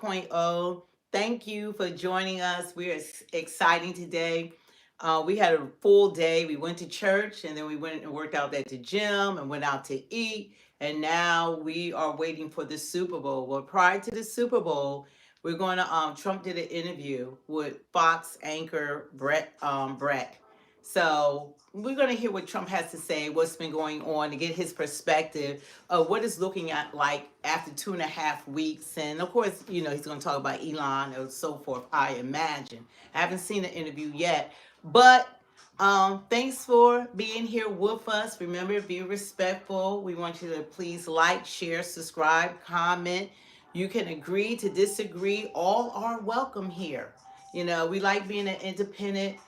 2.0. Thank you for joining us. We're exciting today. We had a full day. We went to church and then we went and worked out at the gym and went out to eat. And now we are waiting for the Super Bowl. Well, prior to the Super Bowl, we're going to Trump did an interview with Fox anchor Brett. So we're going to hear what Trump has to say, what's been going on, to get his perspective of what it's looking at like after 2.5 weeks. And of course, he's going to talk about Elon and so forth, I imagine. I haven't seen the interview yet, but thanks for being here with us. Remember, be respectful. We want you to please like, share, subscribe, comment. You can agree to disagree. All are welcome here. We like being an independent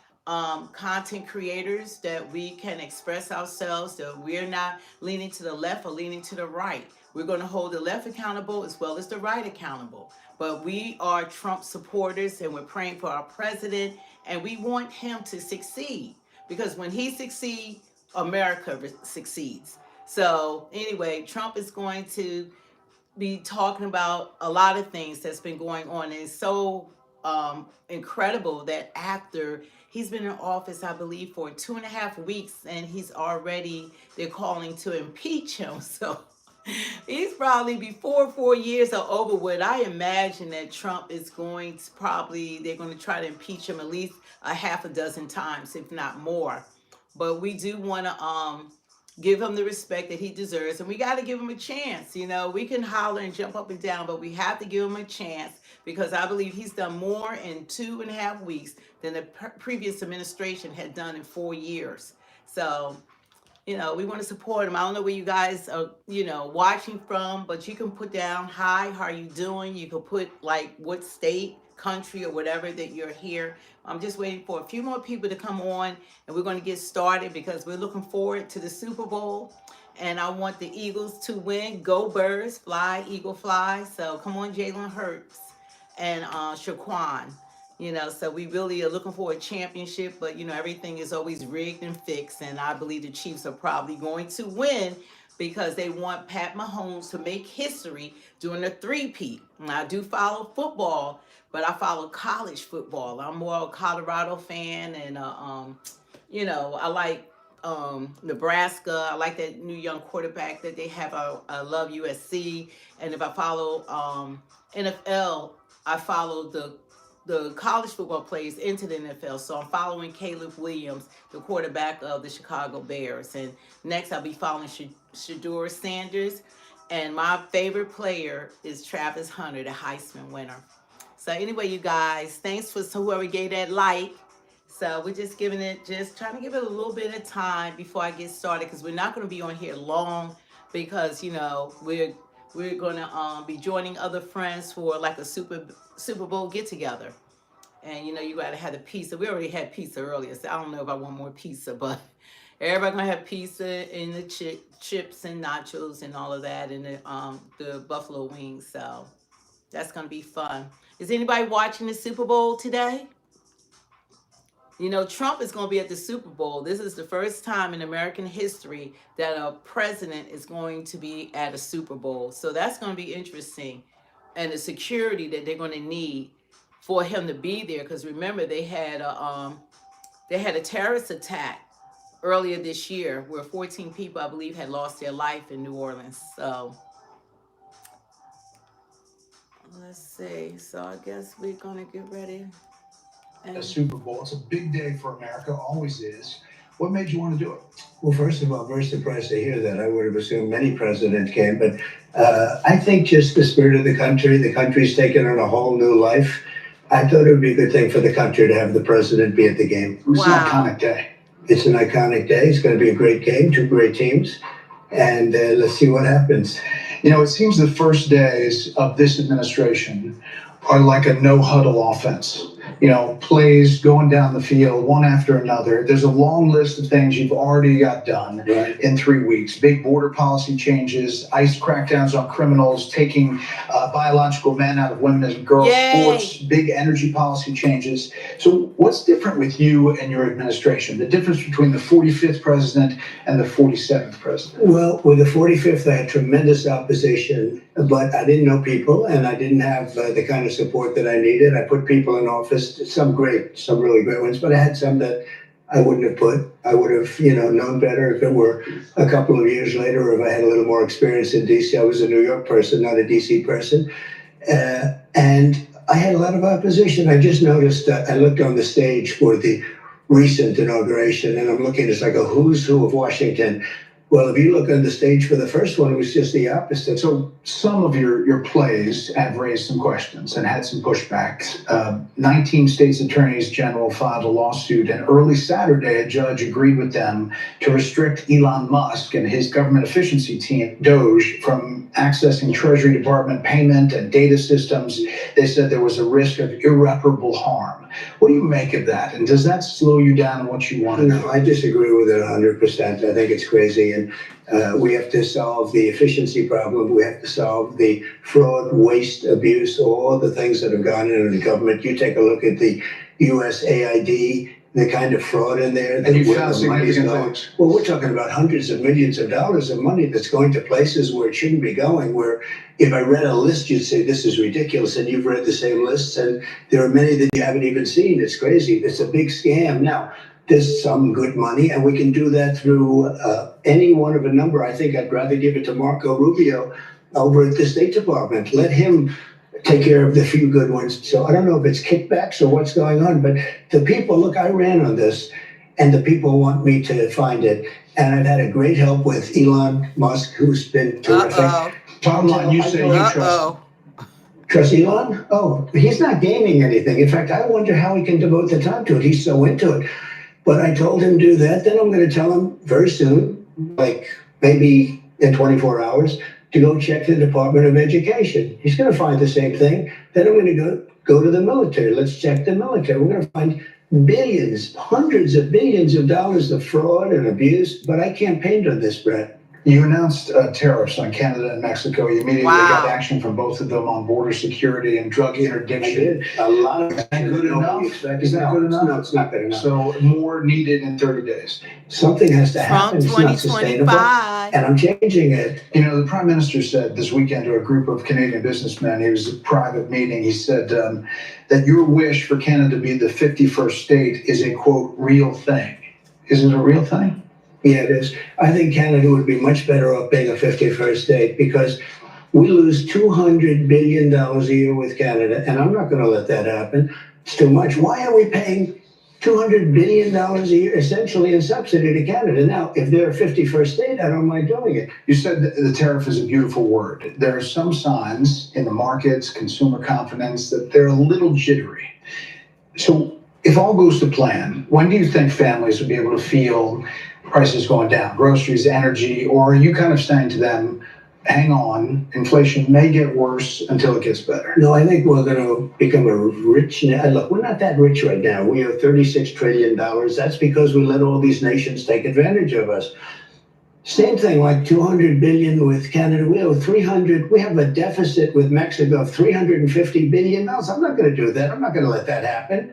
content creators, that we can express ourselves, that we're not leaning to the left or leaning to the right. We're going to hold the left accountable as well as the right accountable. But we are Trump supporters and we're praying for our president and we want him to succeed, because when he succeeds, America succeeds. So anyway, Trump is going to be talking about a lot of things that's been going on. And it's so incredible that after he's been in office, I believe, for 2.5 weeks, and they're calling to impeach him. So he's probably, before 4 years are over with, I imagine that Trump is going to they're going to try to impeach him at least a half a dozen times, if not more. But we do want to give him the respect that he deserves, and we got to give him a chance. We can holler and jump up and down, but we have to give him a chance, because I believe he's done more in 2.5 weeks than the previous administration had done in 4 years. So we want to support him. I don't know where you guys are, watching from, but you can put down, hi, how are you doing? You can put like what state, country, or whatever that you're here. I'm just waiting for a few more people to come on, and we're going to get started because we're looking forward to the Super Bowl. And I want the Eagles to win. Go Birds, fly, Eagle fly. So come on, Jalen Hurts and Shaquan. So we really are looking for a championship, but everything is always rigged and fixed, and I believe the Chiefs are probably going to win because they want Pat Mahomes to make history during the three-peat. And I do follow football, but I follow college football. I'm more a Colorado fan, and I like Nebraska. I like that new young quarterback that they have. I love USC, and if I follow NFL, I follow the college football players into the NFL. So I'm following Caleb Williams, the quarterback of the Chicago Bears. And next I'll be following Shedeur Sanders. And my favorite player is Travis Hunter, the Heisman winner. So anyway, you guys, thanks for whoever gave that like. So we're just trying to give it a little bit of time before I get started, because we're not going to be on here long, because, we're going to be joining other friends for like a Super Bowl get together. And you got to have the pizza. We already had pizza earlier, so I don't know if I want more pizza, but everybody going to have pizza and the chips and nachos and all of that, and the buffalo wings. So that's going to be fun. Is anybody watching the Super Bowl today? Trump is going to be at the Super Bowl. This is the first time in American history that a president is going to be at a Super Bowl. So that's going to be interesting. And the security that they're going to need for him to be there. Because remember, they had a terrorist attack earlier this year where 14 people, I believe, had lost their life in New Orleans. So let's see. So I guess we're going to get ready. A Super Bowl. It's a big day for America, always is. What made you want to do it? Well, first of all, very surprised to hear that. I would have assumed many presidents came, but I think just the spirit of the country's taken on a whole new life. I thought it would be a good thing for the country to have the president be at the game. It's an iconic day. It's an iconic day. It's going to be a great game, two great teams, and let's see what happens. It seems the first days of this administration are like a no-huddle offense. Plays going down the field one after another. There's a long list of things you've already got done in 3 weeks. Big border policy changes, ICE crackdowns on criminals, taking biological men out of women and girls sports, big energy policy changes. So what's different with you and your administration? The difference between the 45th president and the 47th president? Well, with the 45th, I had tremendous opposition but I didn't know people, and I didn't have the kind of support that I needed. I put people in office, some really great ones, but I had some that I wouldn't have put. I would have, known better if it were a couple of years later, or if I had a little more experience in DC. I was a New York person, not a DC person. And I had a lot of opposition. I just noticed, I looked on the stage for the recent inauguration, and I'm looking, it's like a who's who of Washington. Well, if you look on the stage for the first one, it was just the opposite. So some of your plays have raised some questions and had some pushbacks. 19 states attorneys general filed a lawsuit, and early Saturday, a judge agreed with them to restrict Elon Musk and his government efficiency team, Doge, from accessing Treasury Department payment and data systems. They said there was a risk of irreparable harm. What do you make of that? And does that slow you down in what you want to do? No, I disagree with it 100%. I think it's crazy. And we have to solve the efficiency problem. We have to solve the fraud, waste, abuse, all the things that have gone into the government. You take a look at the USAID, the kind of fraud in there. And you found significant things. Well, we're talking about hundreds of millions of dollars of money that's going to places where it shouldn't be going, where if I read a list, you'd say, this is ridiculous. And you've read the same lists, and there are many that you haven't even seen. It's crazy. It's a big scam. Now, there's some good money, and we can do that through any one of a number. I think I'd rather give it to Marco Rubio over at the State Department. Let him take care of the few good ones. So I don't know if it's kickbacks or what's going on, but the people, look, I ran on this, and the people want me to find it. And I've had a great help with Elon Musk, who's been terrific. Bottom line, you say you trust Elon? Oh, he's not gaining anything. In fact, I wonder how he can devote the time to it. He's so into it. But I told him to do that. Then I'm going to tell him very soon, like maybe in 24 hours, to go check the Department of Education. He's going to find the same thing. Then I'm going to go to the military. Let's check the military. We're going to find billions, hundreds of billions of dollars of fraud and abuse. But I campaigned on this, Bret. You announced tariffs on Canada and Mexico. You immediately got action from both of them on border security and drug interdiction. I did. A lot of Is that good enough? Is that good enough? No, it's not good enough. So more needed in 30 days. Something has to happen. From It's not sustainable. 2025. And I'm changing it. You know, the Prime Minister said this weekend to a group of Canadian businessmen, it was a private meeting, he said that your wish for Canada to be the 51st state is a, quote, real thing. Is it a real thing? Yeah, it is. I think Canada would be much better off being a 51st state, because we lose $200 billion a year with Canada, and I'm not going to let that happen. It's too much. Why are we paying $200 billion a year essentially in subsidy to Canada? Now, if they're a 51st state, I don't mind doing it. You said that the tariff is a beautiful word. There are some signs in the markets, consumer confidence, that they're a little jittery. So if all goes to plan, when do you think families will be able to feel prices going down, groceries, energy, or are you kind of saying to them, hang on, inflation may get worse until it gets better? No, I think we're going to become a rich. Look, we're not that rich right now. We have $36 trillion. That's because we let all these nations take advantage of us. Same thing, like 200 billion with Canada. We have 300. We have a deficit with Mexico of $350 billion. I'm not going to do that. I'm not going to let that happen.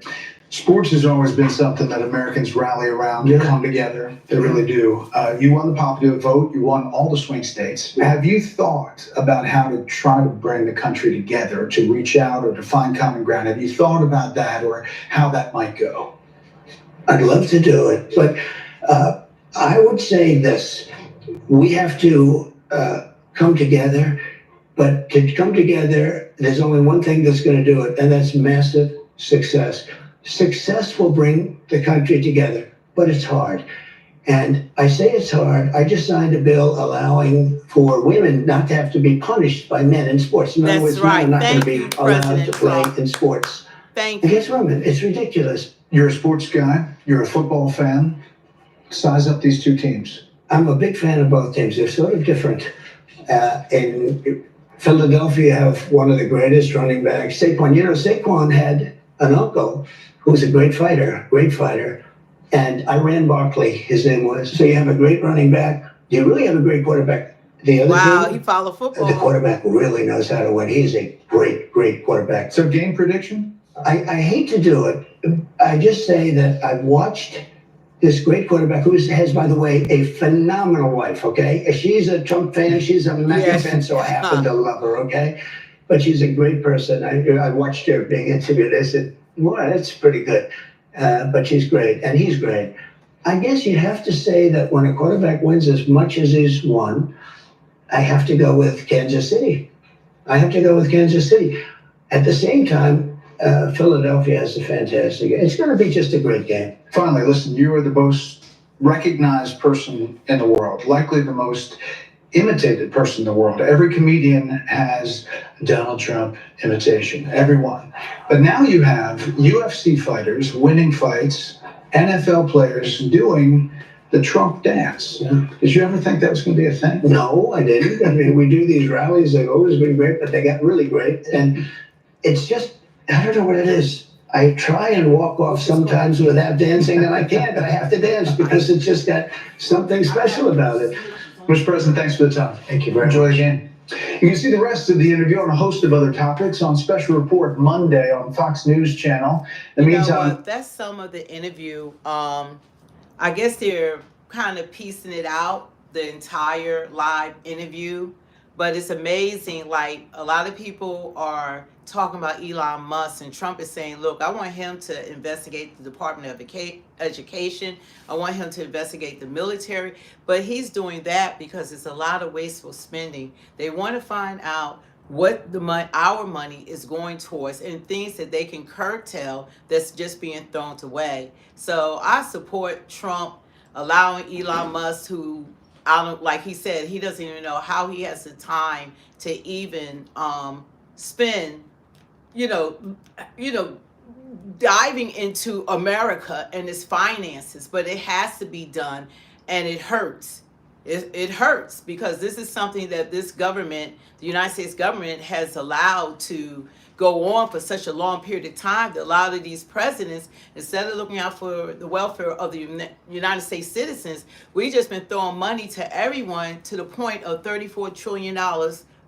Sports has always been something that Americans rally around and come together. They really do. You won the popular vote. You won all the swing states. Have you thought about how to try to bring the country together, to reach out or to find common ground? Have you thought about that, or how that might go? I'd love to do it, but I would say this. We have to come together, but to come together, there's only one thing that's going to do it, and that's massive success. Success will bring the country together, but it's hard. And I say it's hard. I just signed a bill allowing for women not to have to be punished by men in sports. In other words, men are not going to be allowed to play in sports against women. It's ridiculous. You're a sports guy. You're a football fan. Size up these two teams. I'm a big fan of both teams. They're sort of different. In Philadelphia, have one of the greatest running backs, Saquon. You know, Saquon had an uncle who was a great fighter. And I ran Barkley, his name was. So you have a great running back. You really have a great quarterback. The other team, he followed football. The quarterback really knows how to win. He's a great quarterback. So game prediction? I hate to do it. I just say that I've watched this great quarterback who has, by the way, a phenomenal wife, okay? She's a Trump fan, she's a MAGA fan, so I happen to love her, okay? But she's a great person. I watched her being interviewed. I said, well, that's pretty good. But she's great, and he's great. I guess you have to say that when a quarterback wins as much as he's won, I have to go with Kansas City. I have to go with Kansas City. At the same time, Philadelphia has a fantastic game. It's going to be just a great game. Finally, listen, you are the most recognized person in the world, likely the most imitated person in the world. Every comedian has Donald Trump imitation, everyone. But now you have UFC fighters winning fights, NFL players doing the Trump dance. Yeah. Did you ever think that was going to be a thing? No, I didn't. I mean, we do these rallies. They've always been great, but they got really great. And it's just, I don't know what it is. I try and walk off sometimes without dancing, and I can't. I have to dance because it's just got something special about it. Mr. President, thanks for the time. Thank you very much. Enjoy the game. You can see the rest of the interview and a host of other topics on Special Report Monday on Fox News Channel. In the meantime, that's some of the interview. I guess they're kind of piecing it out, the entire live interview. But it's amazing, like a lot of people are talking about Elon Musk, and Trump is saying, look, I want him to investigate the Department of Education. I want him to investigate the military. But he's doing that because it's a lot of wasteful spending. They want to find out what our money is going towards and things that they can curtail that's just being thrown away. So I support Trump allowing Elon Musk, who like he said, he doesn't even know how he has the time to even spend, diving into America and its finances. But it has to be done, and it hurts. It hurts because this is something that this government, the United States government, has allowed to go on for such a long period of time, that a lot of these presidents, instead of looking out for the welfare of the United States citizens, we just been throwing money to everyone to the point of $34 trillion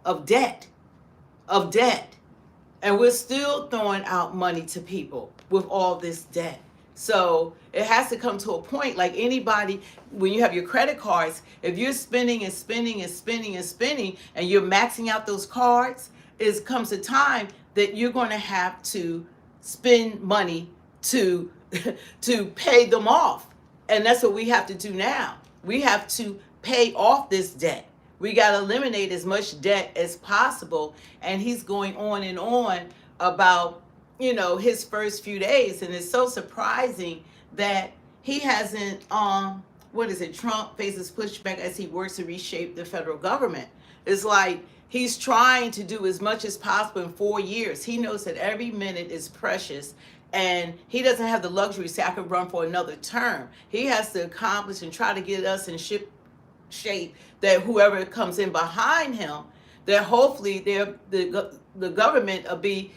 of debt. And we're still throwing out money to people with all this debt. So it has to come to a point, like anybody, when you have your credit cards, if you're spending and spending and spending and spending, and you're maxing out those cards, it comes a time that you're going to have to spend money to pay them off. And that's what we have to do now. We have to pay off this debt. We got to eliminate as much debt as possible. And he's going on and on about, his first few days. And it's so surprising that he hasn't, Trump faces pushback as he works to reshape the federal government. It's like, he's trying to do as much as possible in 4 years. He knows that every minute is precious, and he doesn't have the luxury to say, I could run for another term. He has to accomplish and try to get us in shape that whoever comes in behind him, that hopefully the government will be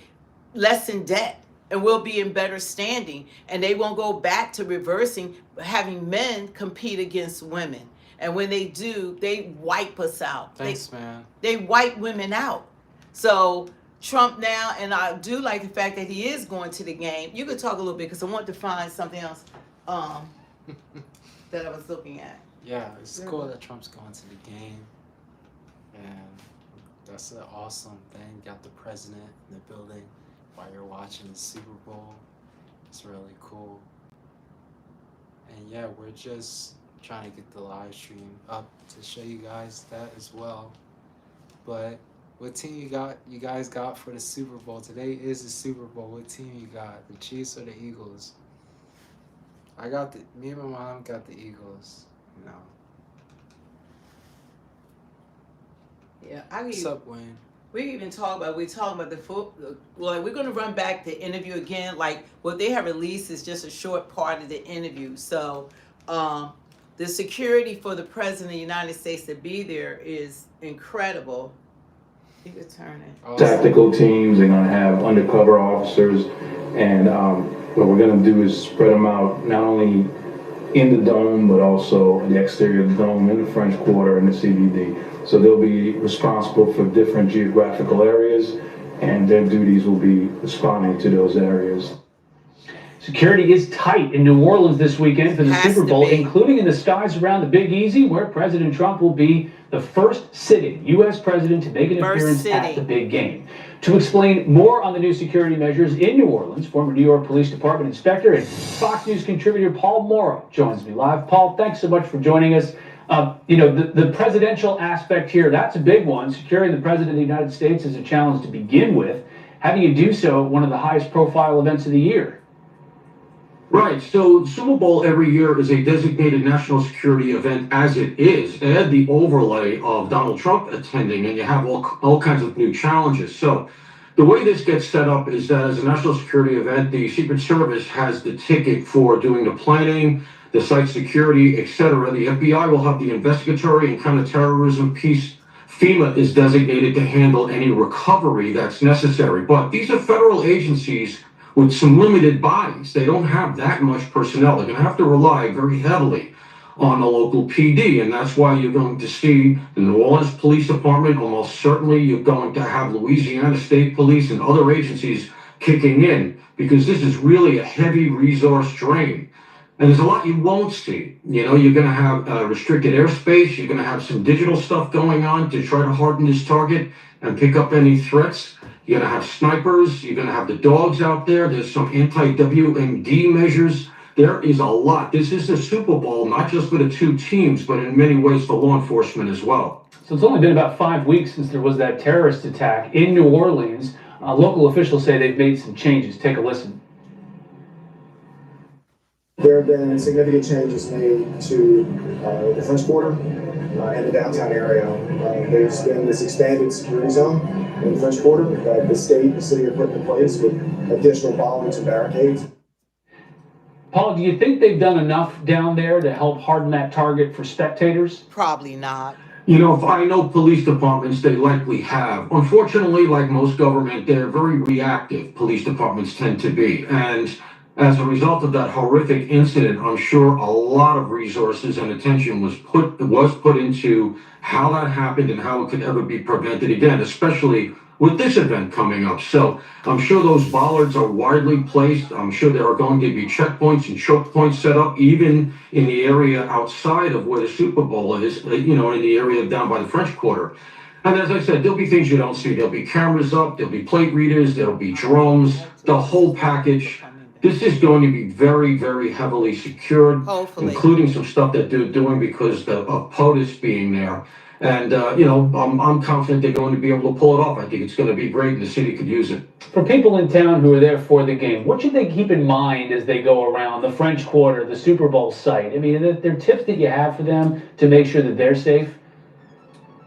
less in debt and will be in better standing, and they won't go back to reversing having men compete against women. And when they do, they wipe us out. Thanks, man. They wipe women out. So Trump now, and I do like the fact that he is going to the game. You could talk a little bit because I want to find something else that I was looking at. Yeah, it's cool that Trump's going to the game. And that's an awesome thing. Got the president in the building while you're watching the Super Bowl. It's really cool. And yeah, we're just trying to get the live stream up to show you guys that as well. But what team you guys got for the Super Bowl? Today is the Super Bowl. What team you got? The Chiefs or the Eagles? Me and my mom got the Eagles, Yeah, What's up, Wayne? we're talking about the football. Well, we're going to run back the interview again. Like what they have released is just a short part of the interview. So the security for the president of the United States to be there is incredible. You could turn it. Tactical teams, they're going to have undercover officers, and what we're going to do is spread them out not only in the dome, but also in the exterior of the dome, in the French Quarter, and the CBD. So they'll be responsible for different geographical areas, and their duties will be responding to those areas. Security is tight in New Orleans this weekend for the Has Super to Bowl, be. including in the skies around the Big Easy, where President Trump will be the first sitting U.S. president to make an First appearance at the sitting. big game. To explain more on the new security measures in New Orleans, former New York Police Department inspector and Fox News contributor Paul Morrow joins me live. Paul, thanks so much for joining us. The presidential aspect here, that's a big one. Securing the president of the United States is a challenge to begin with. How do you do so at one of the highest profile events of the year? Right. So Super Bowl every year is a designated national security event as it is. Add the overlay of Donald Trump attending, and you have all kinds of new challenges. So the way this gets set up is that as a national security event, the Secret Service has the ticket for doing the planning, the site security, etc. The FBI will have the investigatory and counterterrorism piece. FEMA is designated to handle any recovery that's necessary. But these are federal agencies with some limited bodies. They don't have that much personnel. They're going to have to rely very heavily on the local PD, and that's why you're going to see the New Orleans Police Department. Almost certainly you're going to have Louisiana State Police and other agencies kicking in, because this is really a heavy resource drain. And there's a lot you won't see. You're going to have restricted airspace. You're going to have some digital stuff going on to try to harden this target and pick up any threats. You're going to have snipers. You're going to have the dogs out there. There's some anti-WMD measures. There is a lot. This is the Super Bowl, not just for the two teams, but in many ways for law enforcement as well. So it's only been about 5 weeks since there was that terrorist attack in New Orleans. Local officials say they've made some changes. Take a listen. There have been significant changes made to the French Quarter and the downtown area. There's been this expanded security zone in the French Quarter that the city have put in place with additional bollards and barricades. Paul, do you think they've done enough down there to help harden that target for spectators? Probably not. If I know police departments, they likely have. Unfortunately, like most government, they're very reactive. Police departments tend to be. And as a result of that horrific incident, I'm sure a lot of resources and attention was put into how that happened and how it could ever be prevented again, especially with this event coming up. So I'm sure those bollards are widely placed. I'm sure there are going to be checkpoints and choke points set up, even in the area outside of where the Super Bowl is, in the area down by the French Quarter. And as I said, there'll be things you don't see. There'll be cameras up, there'll be plate readers, there'll be drones, the whole package. This is going to be very, very heavily secured, Hopefully. including some stuff that they're doing because of POTUS being there. And, I'm confident they're going to be able to pull it off. I think it's going to be great and the city could use it. For people in town who are there for the game, what should they keep in mind as they go around the French Quarter, the Super Bowl site? I mean, are there tips that you have for them to make sure that they're safe?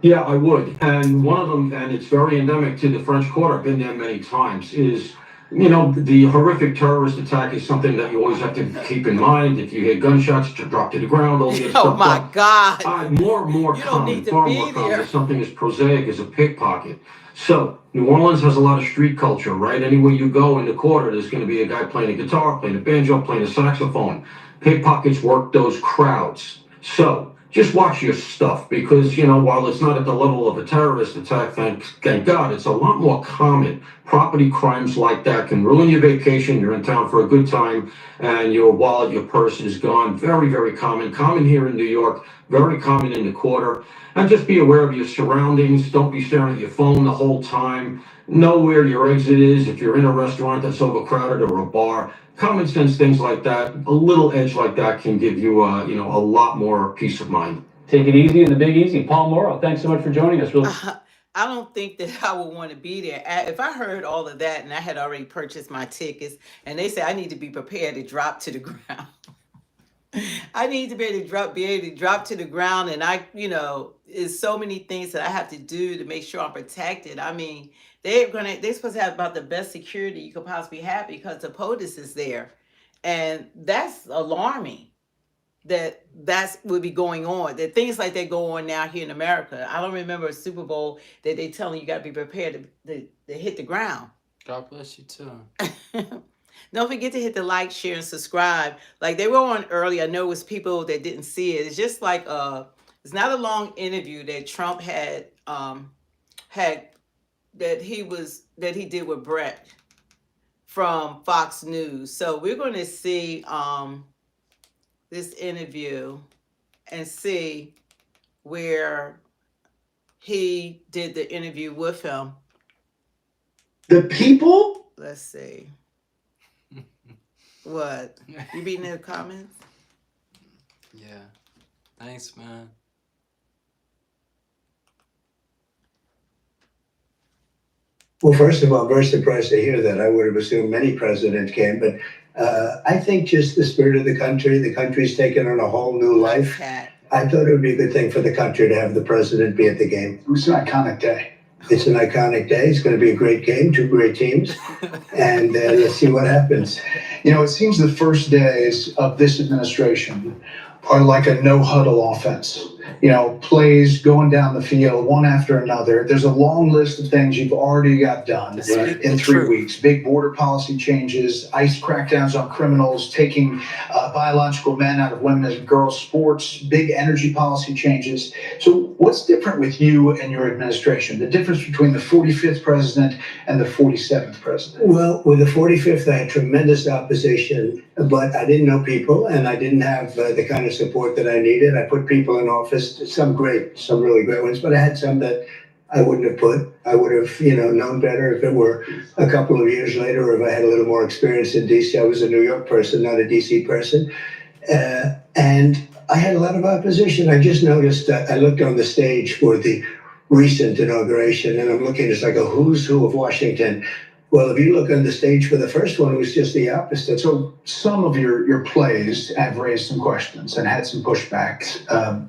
Yeah, I would. And one of them, and it's very endemic to the French Quarter, I've been there many times, is the horrific terrorist attack is something that you always have to keep in mind. If you hear gunshots, to drop to the ground, all the other Oh stuff. my God. More You don't common, need to far be more common there. is something as prosaic as a pickpocket. So New Orleans has a lot of street culture, right? Anywhere you go in the quarter, there's going to be a guy playing a guitar, playing a banjo, playing a saxophone. Pickpockets work those crowds. So just watch your stuff, because while it's not at the level of a terrorist attack, thank God, it's a lot more common. Property crimes like that can ruin your vacation. You're in town for a good time and your wallet, your purse is gone. Very, very common here in New York, very common in the quarter. And just be aware of your surroundings. Don't be staring at your phone the whole time. Know where your exit is. If you're in a restaurant that's overcrowded or a bar, common sense things like that, a little edge like that can give you, a lot more peace of mind. Take it easy in the Big Easy. Paul Morrow, thanks so much for joining us. I don't think that I would want to be there. If I heard all of that and I had already purchased my tickets and they say I need to be prepared to drop to the ground. I need to be able to drop to the ground, and there's so many things that I have to do to make sure I'm protected. I mean, they're supposed to have about the best security you could possibly have because the POTUS is there, and that's alarming. That's would be going on. That things like that go on now here in America. I don't remember a Super Bowl that they telling you got to be prepared to hit the ground. God bless you too. Don't forget to hit the like, share, and subscribe. Like they were on early. I know it was people that didn't see it. It's just like it's not a long interview that Trump had that he did with Bret from Fox News. So we're going to see this interview and see where he did the interview with him. The people? Let's see. What? You reading the comments? Yeah. Thanks, man. Well, first of all, I'm very surprised to hear that. I would have assumed many presidents came, but I think just the spirit of the country's taken on a whole new life. Cat. I thought it would be a good thing for the country to have the president be at the game. It was an iconic day. It's an iconic day. It's going to be a great game, two great teams, and let's see what happens. You know, it seems the first days of this administration are like a no huddle offense. You know, plays going down the field one after another. There's a long list of things you've already got done in 3 weeks. Big border policy changes, ICE crackdowns on criminals, taking biological men out of women and girls sports, big energy policy changes. So what's different with you and your administration? The difference between the 45th president and the 47th president? Well, with the 45th, I had tremendous opposition, but I didn't know people, and I didn't have the kind of support that I needed. I put people in office, some really great ones, but I had some that I wouldn't have put. I would have, known better if it were a couple of years later, or if I had a little more experience in D.C. I was a New York person, not a D.C. person. And I had a lot of opposition. I just noticed that I looked on the stage for the recent inauguration, and I'm looking, it's like a who's who of Washington. Well, if you look on the stage for the first one, it was just the opposite. So some of your plays have raised some questions and had some pushbacks.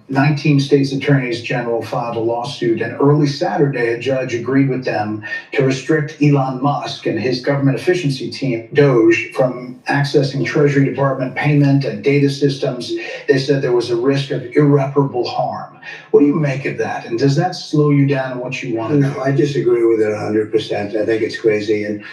19 states attorneys general filed a lawsuit, and early Saturday, a judge agreed with them to restrict Elon Musk and his government efficiency team, Doge, from accessing Treasury Department payment and data systems. They said there was a risk of irreparable harm. What do you make of that? And does that slow you down in what you want to do? No, I disagree with it 100%. I think it's crazy. And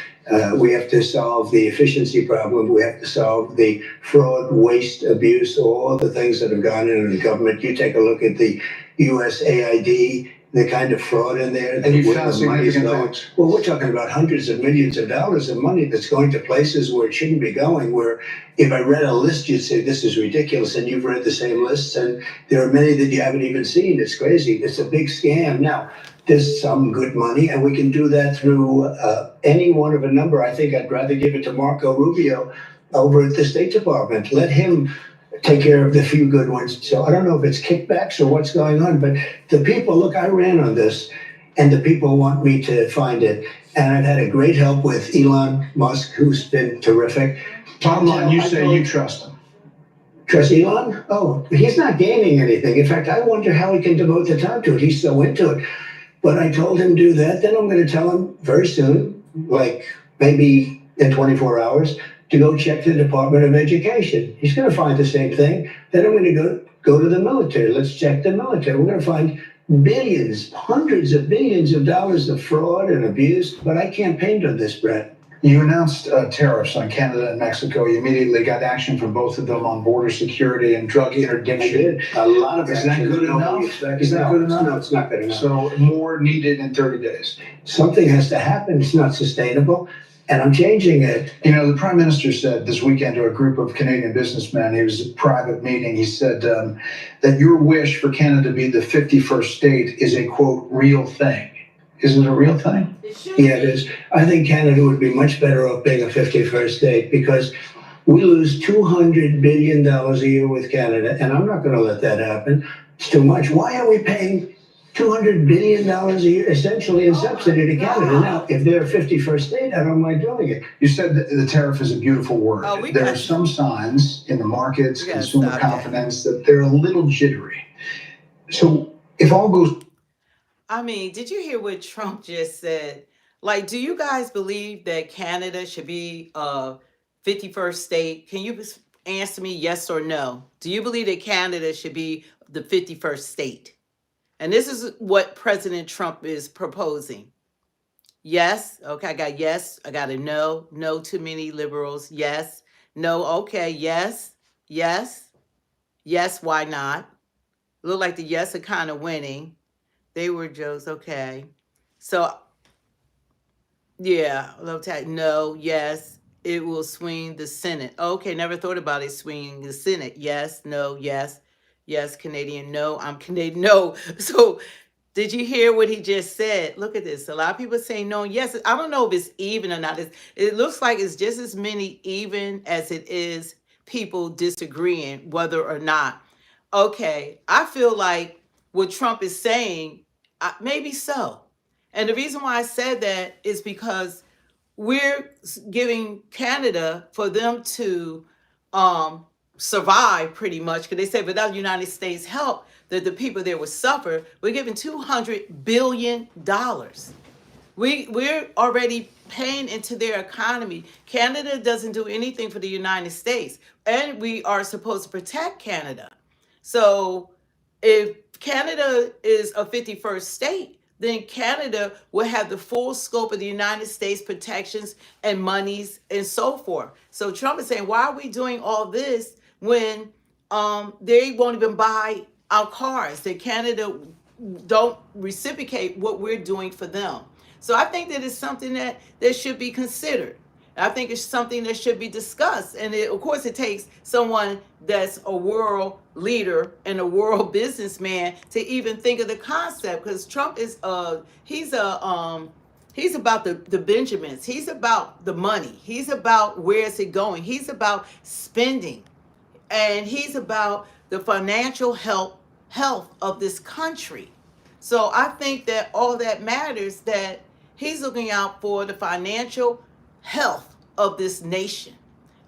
we have to solve the efficiency problem. We have to solve the fraud, waste, abuse, all the things that have gone into the government. You take a look at the USAID, the kind of fraud in there. And you found significant things. Well, we're talking about hundreds of millions of dollars of money that's going to places where it shouldn't be going, where if I read a list, you'd say, this is ridiculous. And you've read the same lists, and there are many that you haven't even seen. It's crazy. It's a big scam. Now, there's some good money, and we can do that through any one of a number. I think I'd rather give it to Marco Rubio over at the State Department. Let him take care of the few good ones. So I don't know if it's kickbacks or what's going on, but the people, look, I ran on this, and the people want me to find it. And I've had a great help with Elon Musk, who's been terrific. Bottom line, you say you trust him. Trust Elon? Oh, he's not gaining anything. In fact, I wonder how he can devote the time to it. He's so into it. But I told him do that. Then I'm going to tell him very soon, like maybe in 24 hours, to go check the Department of Education. He's going to find the same thing. Then I'm going to go to the military. Let's check the military. We're going to find billions, hundreds of billions of dollars of fraud and abuse. But I campaigned on this, Bret. You announced tariffs on Canada and Mexico. You immediately got action from both of them on border security and drug interdiction. I did. A lot of Is that action. good enough? Is that good enough? No, it's not good enough. So more needed in 30 days. Something has to happen. It's not sustainable. And I'm changing it. You know, the Prime Minister said this weekend to a group of Canadian businessmen, it was a private meeting, he said that your wish for Canada to be the 51st state is a, quote, real thing. Is it a real thing? Yeah, it is. I think Canada would be much better off being a 51st state, because we lose $200 billion a year with Canada, and I'm not going to let that happen. It's too much. Why are we paying $200 billion a year essentially in subsidy to Canada? Now, if they're a 51st state, I don't mind doing it. You said that the tariff is a beautiful word. Oh, there are some signs in the markets, consumer confidence, that they're a little jittery. So if all goes... I mean, did you hear what Trump just said? Like, do you guys believe that Canada should be a 51st state? Can you answer me yes or no? Do you believe that Canada should be the 51st state? And this is what President Trump is proposing. Yes. Okay, I got yes. I got a no. No too many liberals. Yes. No. Okay. Yes. Yes. Yes. Why not? Look like the yes are kind of winning. They were Joe's. Okay. So Yeah, low tax. No, yes, it will swing the Senate. Okay, never thought about it swinging the Senate. Yes, no, yes, yes, Canadian. No, I'm Canadian. No. So, did you hear what he just said? Look at this. A lot of people saying no. Yes, I don't know if it's even or not. It looks like it's just as many even as it is people disagreeing whether or not. Okay, I feel like what Trump is saying, maybe so. And the reason why I said that is because we're giving Canada for them to um, survive pretty much, because they say without United States help, that the people there would suffer. We're giving $200 billion. We're already paying into their economy. Canada doesn't do anything for the United States, and we are supposed to protect Canada. So if Canada is a 51st state, then Canada will have the full scope of the United States protections and monies and so forth. So Trump is saying, why are we doing all this when they won't even buy our cars? That Canada don't reciprocate what we're doing for them. So I think that it's something that should be considered. I think it's something that should be discussed. And of course, it takes someone that's a world leader and a world businessman to even think of the concept. Because Trump is he's about the Benjamins. He's about the money. He's about where is it going. He's about spending, and he's about the financial health of this country. So I think that all that matters, that he's looking out for the financial health of this nation.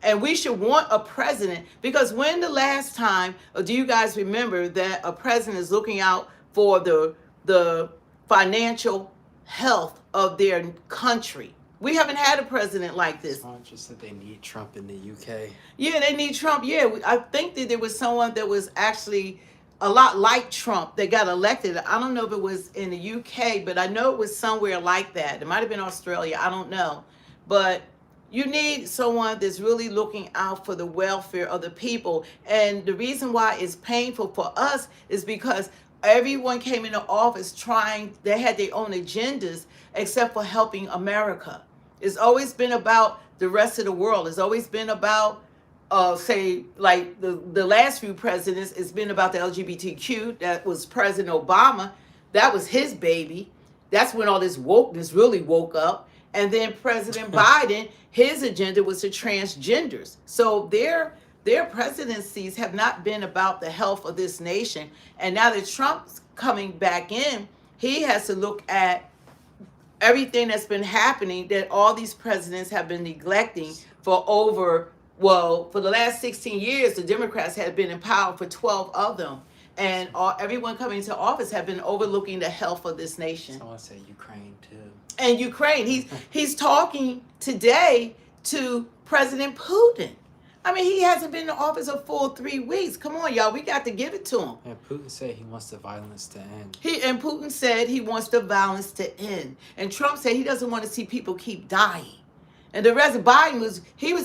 And we should want a president, because when the last time, or do you guys remember that a president is looking out for the financial health of their country? We haven't had a president like this. It's not just that they need Trump in the UK. Yeah, they need Trump. Yeah, I think that there was someone that was actually a lot like Trump that got elected. I don't know if it was in the UK, but I know it was somewhere like that. It might have been Australia. I don't know. But you need someone that's really looking out for the welfare of the people. And the reason why it's painful for us is because everyone came into office they had their own agendas except for helping America. It's always been about the rest of the world. It's always been about, say, like the last few presidents, it's been about the LGBTQ. That was President Obama. That was his baby. That's when all this wokeness really woke up. And then President Biden, his agenda was the transgenders. So their presidencies have not been about the health of this nation. And now that Trump's coming back in, he has to look at everything that's been happening that all these presidents have been neglecting for for the last 16 years. The Democrats had been in power for 12 of them. And everyone coming into office have been overlooking the health of this nation. Someone said Ukraine too. And Ukraine, he's talking today to President Putin. I mean, he hasn't been in office a full 3 weeks. Come on, y'all. We got to give it to him. And Putin said he wants the violence to end. Putin said he wants the violence to end. And Trump said he doesn't want to see people keep dying. And the rest of Biden was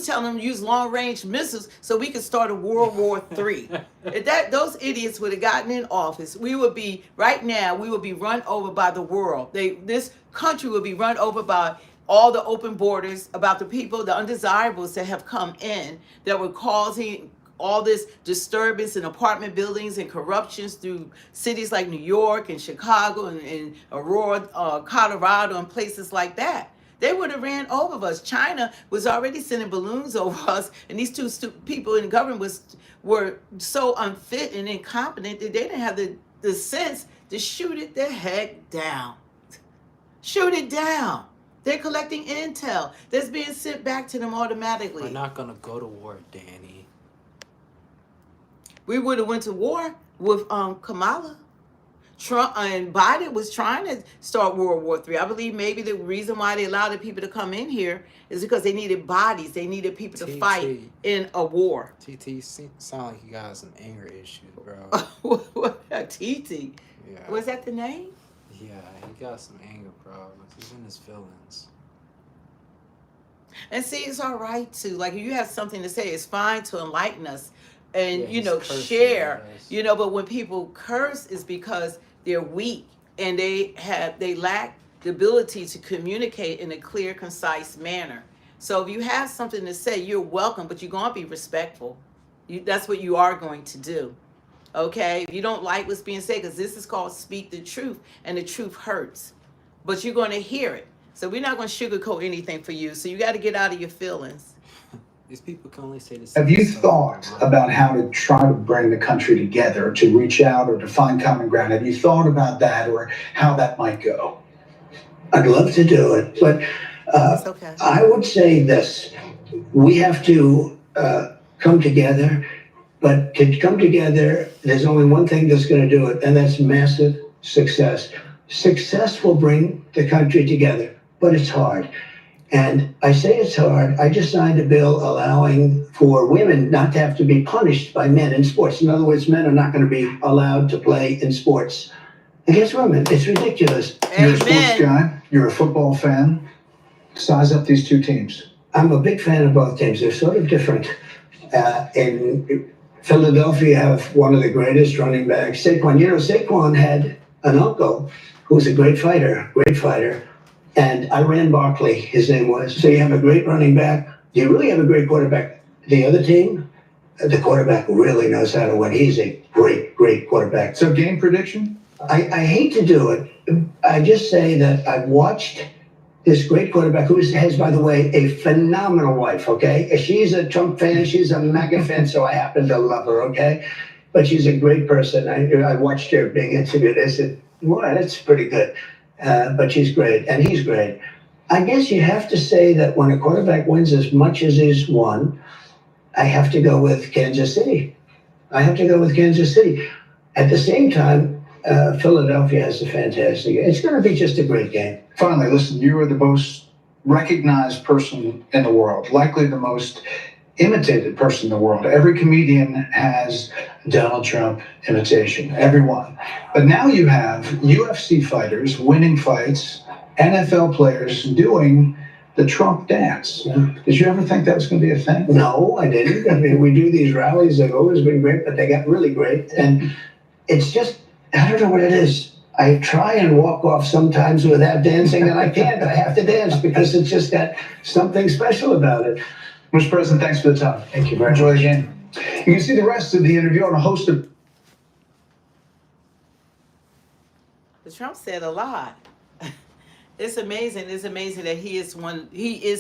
telling them to use long-range missiles so we could start a World War III. If those idiots would have gotten in office, we would be run over by the world. This country would be run over by all the open borders, about the people, the undesirables that have come in that were causing all this disturbance in apartment buildings and corruptions through cities like New York and Chicago and Aurora, Colorado, and places like that. They would have ran over us. China was already sending balloons over us, and these two people in government were so unfit and incompetent that they didn't have the sense to shoot it the heck down. Shoot it down. They're collecting intel that's being sent back to them automatically. We're not going to go to war, Danny. We would have went to war with Kamala. Trump and Biden was trying to start World War III. I believe maybe the reason why they allowed the people to come in here is because they needed bodies. They needed people to fight in a war. TT sound like you got some anger issues, bro. TT? Yeah. Was that the name? Yeah, he got some anger problems. He's in his feelings. And see, it's all right to, like, if you have something to say, it's fine to enlighten us and, share, but when people curse, it's because they're weak and they lack the ability to communicate in a clear, concise manner. So if you have something to say, you're welcome, but you're going to be respectful. That's what you are going to do. Okay? If you don't like what's being said, because this is called speak the truth, and the truth hurts, but you're going to hear it. So we're not going to sugarcoat anything for you. So you got to get out of your feelings. These people can only say the Have same you stuff thought that they want. about how to try to bring the country together, to reach out or to find common ground? Have you thought about that or how that might go? I'd love to do it, but It's okay. I would say this: we have to come together. But to come together, there's only one thing that's going to do it, and that's massive success. Success will bring the country together, but it's hard. And I say it's hard. I just signed a bill allowing for women not to have to be punished by men in sports. In other words, men are not going to be allowed to play in sports against women. It's ridiculous. You're a sports Amen. guy, you're a football fan. Size up these two teams. I'm a big fan of both teams. They're sort of different. In Philadelphia, you have one of the greatest running backs, Saquon. You know, Saquon had an uncle who was a great fighter. And I ran Barkley, his name was. So you have a great running back. You really have a great quarterback. The other team, the quarterback really knows how to win. He's a great, great quarterback. So game prediction? I hate to do it. I just say that I've watched this great quarterback who has, by the way, a phenomenal wife, okay? She's a Trump fan. She's a MAGA fan, so I happen to love her, okay? But she's a great person. I watched her being interviewed. I said, well, that's pretty good. But she's great, and he's great. I guess you have to say that when a quarterback wins as much as he's won, I have to go with Kansas City. At the same time, Philadelphia has a fantastic. It's going to be just a great game. Finally, listen, you are the most recognized person in the world, likely the most imitated person in the world. Every comedian has Donald Trump imitation, everyone. But now you have UFC fighters winning fights, NFL players doing the Trump dance. Did you ever think that was going to be a thing? No, I didn't. I mean, we do these rallies. They've always been great, but they got really great. And it's just, I don't know what it is. I try and walk off sometimes without dancing, and I can't. I have to dance because it's just got something special about it. Mr. President, thanks for the time. Thank you very Enjoy much. the game. You can see the rest of the interview on a host of Trump said a lot. It's amazing. It's amazing that he is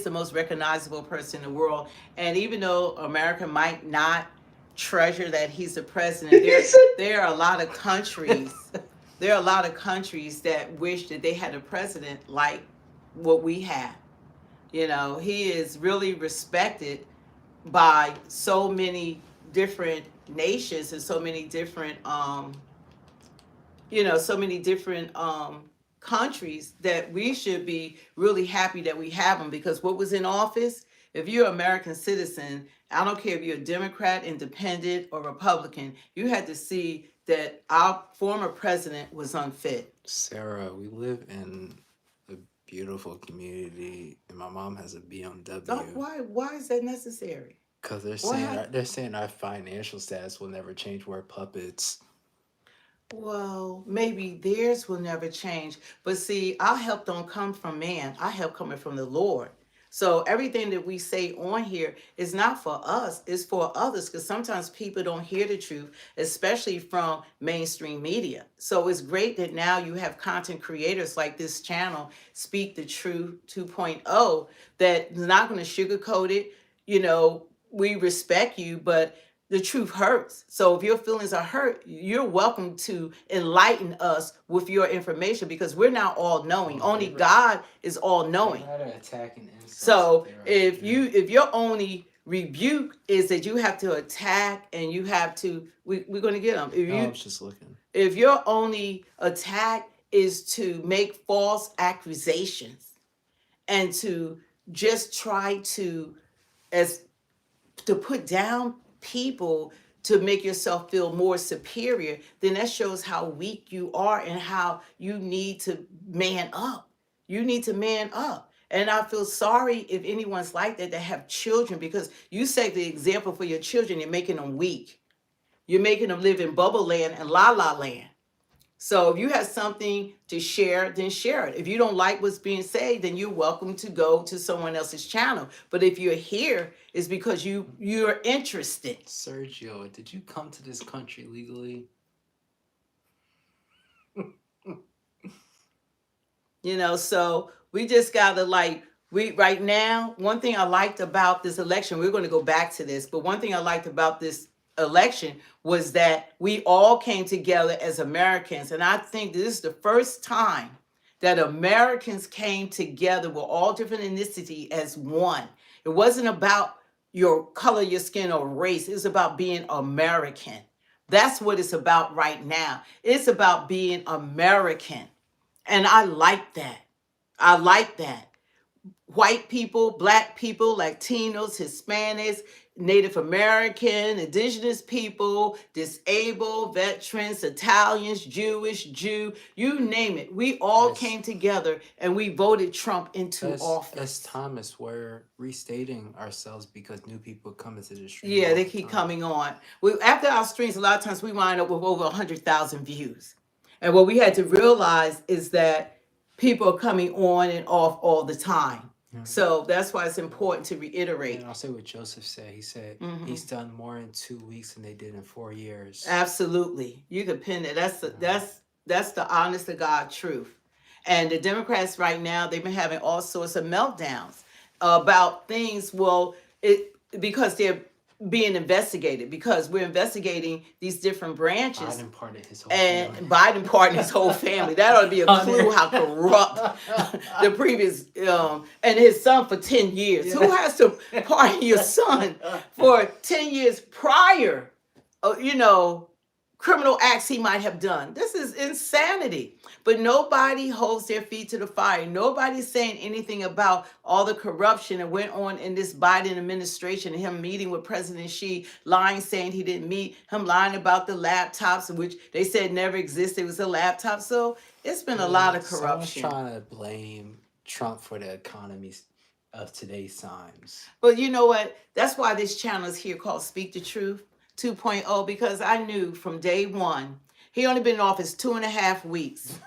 the most recognizable person in the world. And even though America might not treasure that he's the president, there are a lot of countries. There are a lot of countries that wish that they had a president like what we have. You know, he is really respected by so many different nations and so many different countries that we should be really happy that we have him, because what was in office, if you're an American citizen, I don't care if you're a Democrat, Independent, or Republican, you had to see that our former president was unfit. Sarah, we live in a beautiful community, and my mom has a BMW. Why is that necessary? Because they're saying our financial status will never change. We're puppets. Well, maybe theirs will never change. But see, our help don't come from man. Our help coming from the Lord. So everything that we say on here is not for us, it's for others, because sometimes people don't hear the truth, especially from mainstream media. So it's great that now you have content creators like this channel, Speak the Truth 2.0, that's not going to sugarcoat it. You know, we respect you, but the truth hurts. So if your feelings are hurt, you're welcome to enlighten us with your information, because we're not all knowing. Only God is all knowing. So if your only rebuke is that you have to attack and you have to, we're going to get them. I was just looking. If your only attack is to make false accusations and to just try to put down people to make yourself feel more superior, then that shows how weak you are and how you need to man up. You need to man up. And I feel sorry if anyone's like that have children, because you set the example for your children. You're making them weak. You're making them live in bubble land and la la land. So if you have something to share, then share it. If you don't like what's being said, then you're welcome to go to someone else's channel. But if you're here, it's because you're interested. Sergio, did you come to this country legally? So we just gotta right now, one thing I liked about this election, we're gonna go back to this, but one thing I liked about this election was that we all came together as Americans. And I think this is the first time that Americans came together with all different ethnicity as one. It wasn't about your color, your skin, or race. It's about being American. That's what it's about right now. It's about being American. And I like that. I like that. White people, black people, Latinos, Hispanics, Native American, indigenous people, disabled, veterans, Italians, Jewish, Jew, you name it. We all came together and we voted Trump into office. As Thomas, we're restating ourselves because new people come into the stream. Yeah, they keep coming on. After our streams, a lot of times we wind up with over 100,000 views. And what we had to realize is that people are coming on and off all the time. So that's why it's important to reiterate. And I'll say what Joseph said. He said he's done more in 2 weeks than they did in 4 years. Absolutely. You can pin it. That's the honest to God truth. And the Democrats right now, they've been having all sorts of meltdowns about things. Because they're being investigated, because we're investigating these different branches. Biden pardoned his whole and family. Biden pardoned his whole family. That ought to be a clue how corrupt the previous and his son for 10 years. Who has to pardon your son for 10 years prior, criminal acts he might have done? This is insanity. But nobody holds their feet to the fire. Nobody's saying anything about all the corruption that went on in this Biden administration, and him meeting with President Xi, lying, saying he didn't meet, him lying about the laptops, which they said never existed. It was a laptop. So it's been a lot of corruption. Someone's trying to blame Trump for the economy of today's times. But you know what? That's why this channel is here called Speak the Truth 2.0, because I knew from day one, he only been in office 2.5 weeks.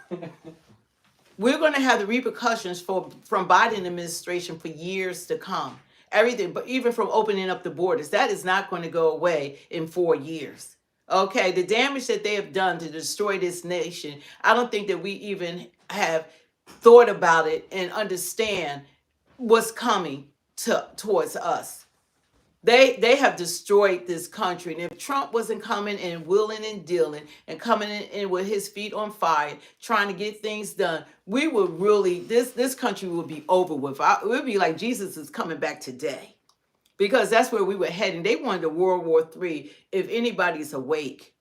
We're going to have the repercussions from Biden administration for years to come. Everything, but even from opening up the borders, that is not going to go away in 4 years. Okay, the damage that they have done to destroy this nation, I don't think that we even have thought about it and understand what's coming towards us. They have destroyed this country. And if Trump wasn't coming and willing and dealing and coming in with his feet on fire, trying to get things done, we would really, this country would be over with. It would be like Jesus is coming back today. Because that's where we were heading. They wanted a World War III, if anybody's awake.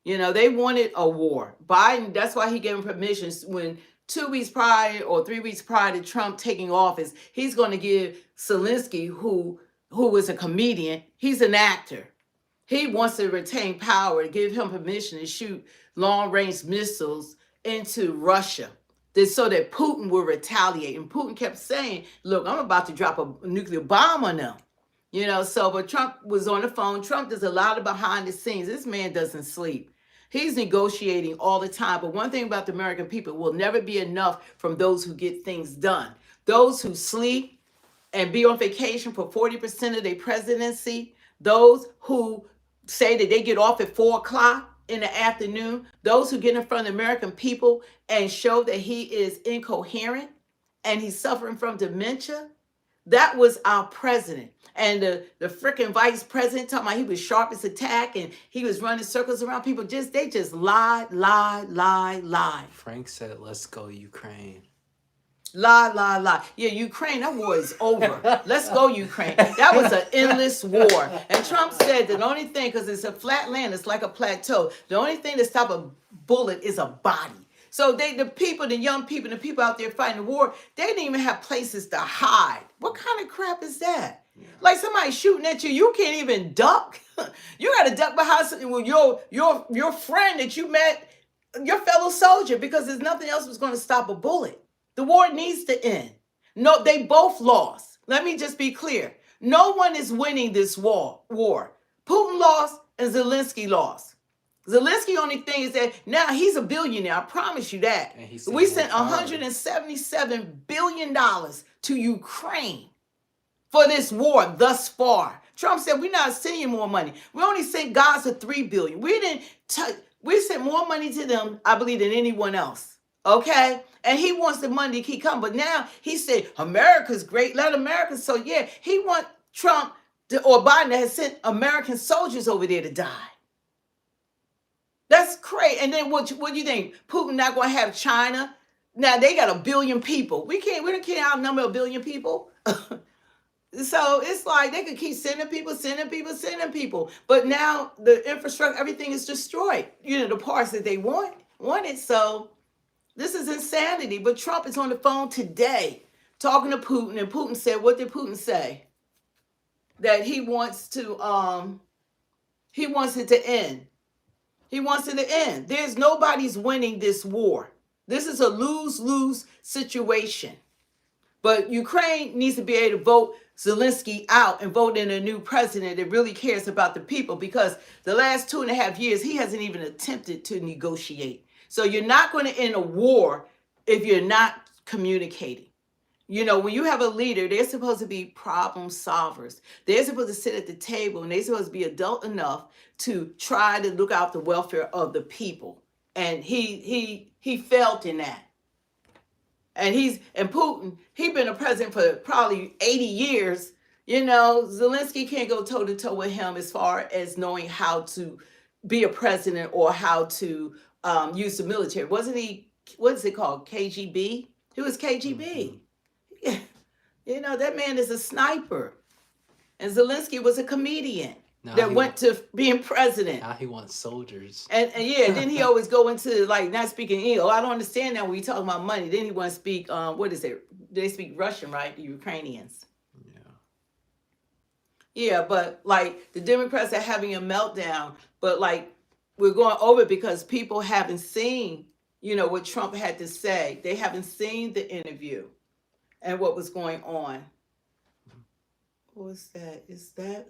They wanted a war. Biden, that's why he gave him permission when 2 weeks prior or 3 weeks prior to Trump taking office, he's going to give Zelensky, who is a comedian, he's an actor. He wants to retain power, to give him permission to shoot long-range missiles into Russia, so that Putin will retaliate. And Putin kept saying, look, I'm about to drop a nuclear bomb on them. But Trump was on the phone. Trump does a lot of behind the scenes. This man doesn't sleep. He's negotiating all the time. But one thing about the American people, will never be enough from those who get things done. Those who sleep and be on vacation for 40% of their presidency, those who say that they get off at 4 o'clock in the afternoon, those who get in front of the American people and show that he is incoherent and he's suffering from dementia, that was our president. And the freaking vice president talking about he was sharp as a tack and he was running circles around people. They just lie. Frank said, let's go Ukraine. Lie. Yeah, Ukraine, that war is over. Let's go, Ukraine. That was an endless war. And Trump said the only thing, because it's a flat land, it's like a plateau, the only thing that stops a bullet is a body. So the young people, the people out there fighting the war, they didn't even have places to hide. What kind of crap is that? Yeah. Like somebody shooting at you, you can't even duck. You got to duck behind your friend that you met, your fellow soldier, because there's nothing else that's going to stop a bullet. The war needs to end. No, they both lost. Let me just be clear. No one is winning this war. Putin lost and Zelensky lost. Zelensky only thing is that now he's a billionaire. I promise you that. And he's We saying sent more power. $177 billion to Ukraine for this war thus far. Trump said we're not sending you more money. We only sent Gaza $3 billion. We sent more money to them, I believe, than anyone else. Okay? And he wants the money to keep coming. But now he said America's great. Let America. So yeah, he wants Trump or Biden has sent American soldiers over there to die. That's crazy. And then what do you think? Putin not going to have China? Now they got 1 billion people. We don't can't outnumber 1 billion people. So it's like they could keep sending people. But now the infrastructure, everything is destroyed. The parts that they wanted. So this is insanity. But Trump is on the phone today talking to Putin, and Putin said, what did Putin say? That he wants it to end. He wants it to end. There's nobody's winning this war. This is a lose-lose situation. But Ukraine needs to be able to vote Zelensky out and vote in a new president that really cares about the people, because the last 2.5 years, he hasn't even attempted to negotiate. So you're not going to end a war if you're not communicating. When you have a leader, they're supposed to be problem solvers. They're supposed to sit at the table, and they're supposed to be adult enough to try to look out the welfare of the people. And he failed in that. And Putin, he's been a president for probably 80 years. Zelensky can't go toe to toe with him as far as knowing how to be a president or how to use the military. Wasn't he, what is it called? KGB? He was KGB. That man is a sniper. And Zelensky was a comedian that went to being president. Now he wants soldiers. And yeah, then he always go into not speaking English. I don't understand that when we talk about money. Then he want to speak, what is it? They speak Russian, right? The Ukrainians. Yeah, but the Democrats are having a meltdown. But we're going over it because people haven't seen, what Trump had to say. They haven't seen the interview and what was going on. What was that? Is that?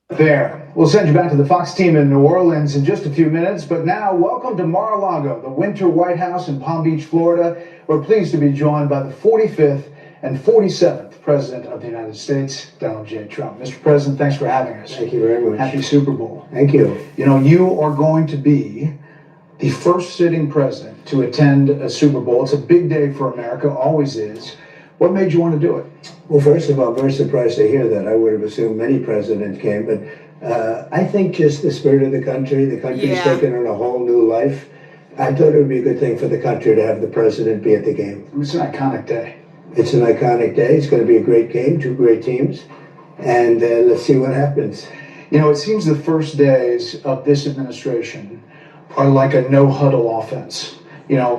There. We'll send you back to the Fox team in New Orleans in just a few minutes. But now, welcome to Mar-a-Lago, the Winter White House in Palm Beach, Florida. We're pleased to be joined by the 45th and 47th President of the United States, Donald J. Trump. Mr. President, thanks for having us. Thank you very much. Happy Super Bowl. Thank you. You are going to be the first sitting president to attend a Super Bowl. It's a big day for America, always is. What made you want to do it? Well, first of all, I'm very surprised to hear that. I would have assumed many presidents came, but I think just the spirit of the country's taken on a whole new life. I thought it would be a good thing for the country to have the president be at the game. It's an iconic day. It's an iconic day. It's going to be a great game, two great teams, and let's see what happens. It seems the first days of this administration are like a no-huddle offense.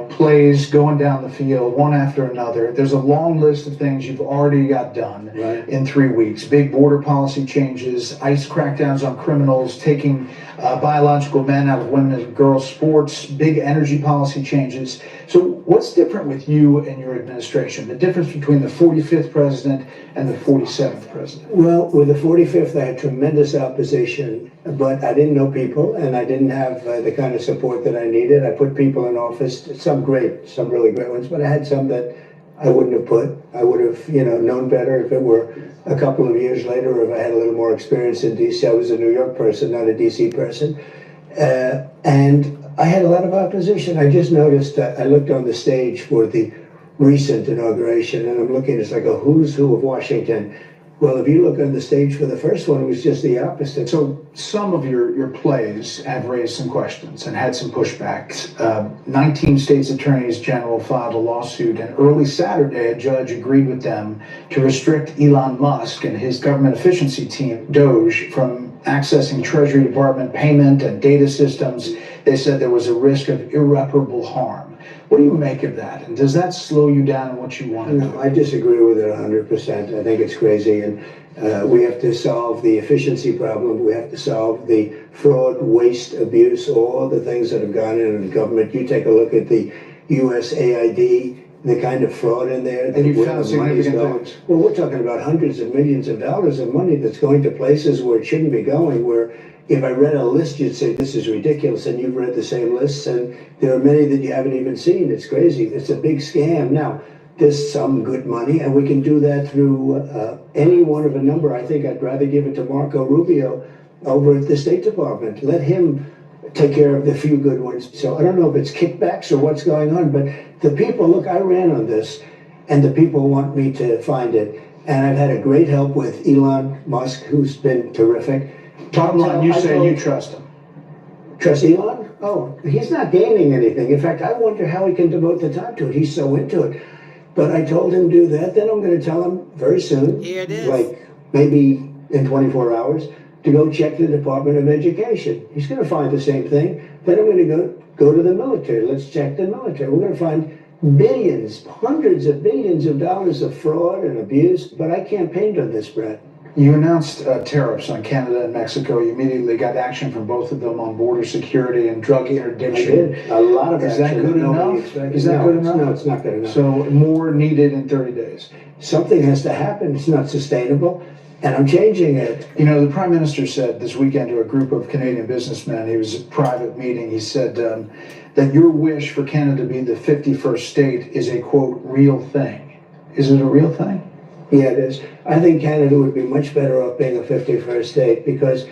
Plays going down the field, one after another. There's a long list of things you've already got done in 3 weeks. Big border policy changes, ICE crackdowns on criminals, taking biological men out of women and girls sports, big energy policy changes. So what's different with you and your administration? The difference between the 45th president and the 47th president? Well, with the 45th, I had tremendous opposition, but I didn't know people, and I didn't have the kind of support that I needed. I put people in office, some really great ones, but I had some that I wouldn't have put. I would have, known better if it were a couple of years later, or if I had a little more experience in D.C. I was a New York person, not a D.C. person. And I had a lot of opposition. I just noticed that I looked on the stage for the recent inauguration, and I'm looking, it's like a who's who of Washington. Well, if you look on the stage for the first one, it was just the opposite. So some of your plays have raised some questions and had some pushbacks. 19 states attorneys general filed a lawsuit, and early Saturday, a judge agreed with them to restrict Elon Musk and his government efficiency team, Doge, from accessing Treasury Department payment and data systems. They said there was a risk of irreparable harm. What do you make of that? And does that slow you down in what you want to do? No, I disagree with it 100%. I think it's crazy, and we have to solve the efficiency problem. We have to solve the fraud, waste, abuse, all the things that have gone in the government. You take a look at the USAID the kind of fraud in there. And you where found the money's significant going. things. Well, we're talking about hundreds of millions of dollars of money that's going to places where it shouldn't be going, where if I read a list, you'd say, this is ridiculous, and you've read the same lists, and there are many that you haven't even seen. It's crazy. It's a big scam. Now, there's some good money, and we can do that through any one of a number. I think I'd rather give it to Marco Rubio over at the State Department. Let him take care of the few good ones. So I don't know if it's kickbacks or what's going on, but the people, look, I ran on this, and the people want me to find it. And I've had a great help with Elon Musk, who's been terrific. Bottom line, you say you trust him. Trust Elon? Oh, he's not gaining anything. In fact, I wonder how he can devote the time to it. He's so into it. But I told him do that. Then I'm going to tell him very soon, Here it is. like maybe in 24 hours, to go check the Department of Education. He's going to find the same thing. Then I'm going to go to the military. Let's check the military. We're going to find billions, hundreds of billions of dollars of fraud and abuse. But I campaigned on this, Brett. You announced tariffs on Canada and Mexico. You immediately got action from both of them on border security and drug I interdiction. did. A lot of Is action. that good nobody enough? expected. Is that No, good enough? No, it's not good enough. So more needed in 30 days. Something has to happen. It's not sustainable. And I'm changing it. You know, the Prime Minister said this weekend to a group of Canadian businessmen, it was a private meeting, he said that your wish for Canada to be the 51st state is a, quote, real thing. Is it a real thing? Yeah, it is. I think Canada would be much better off being a 51st state because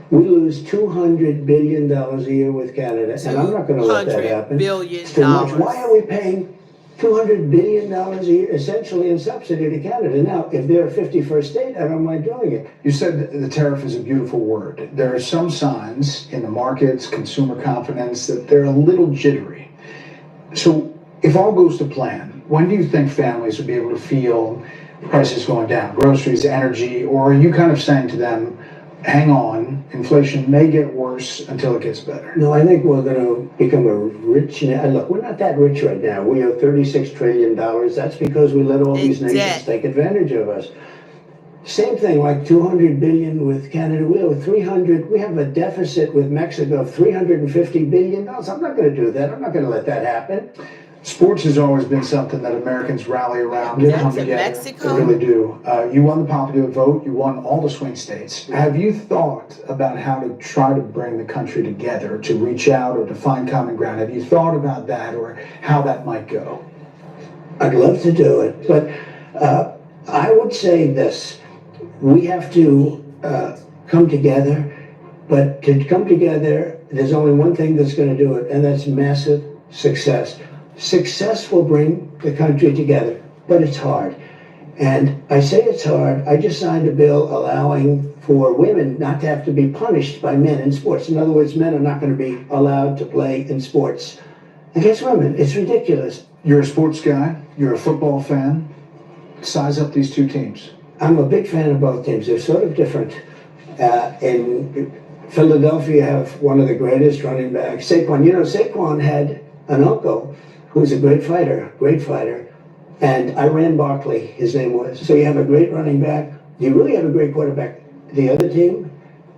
we lose $200 billion a year with Canada, and I'm not going to let that happen. $200 billion. It's too much. Why are we paying $200 billion a year essentially in subsidy to Canada? Now, if they're a 51st state, I don't mind doing it. You said the tariff is a beautiful word. There are some signs in the markets, consumer confidence, that they're a little jittery. So if all goes to plan, when do you think families will be able to feel prices going down, groceries, energy, or are you kind of saying to them, hang on, inflation may get worse until it gets better? No, I think we're going to become a rich. Look, we're not that rich right now. We owe $36 trillion. That's because we let all these In nations debt. take advantage of us. Same thing, like 200 billion with Canada. We owe 300. We have a deficit with Mexico of $350 billion. I'm not going to do that. I'm not going to let that happen. Sports has always been something that Americans rally around and That's come in together. Mexico? They really do. You won the popular vote. You won all the swing states. Have you thought about how to try to bring the country together, to reach out or to find common ground? Have you thought about that or how that might go? I'd love to do it, but I would say this. We have to come together, but to come together, there's only one thing that's going to do it, and that's massive success. Success will bring the country together, but it's hard. And I say it's hard. I just signed a bill allowing for women not to have to be punished by men in sports. In other words, men are not going to be allowed to play in sports against women. It's ridiculous. You're a sports guy. You're a football fan. Size up these two teams. I'm a big fan of both teams. They're sort of different. In Philadelphia, have one of the greatest running backs, Saquon. You know, Saquon had an uncle who was a great fighter, and I ran Barkley, his name was. So you have a great running back. You really have a great quarterback. The other team,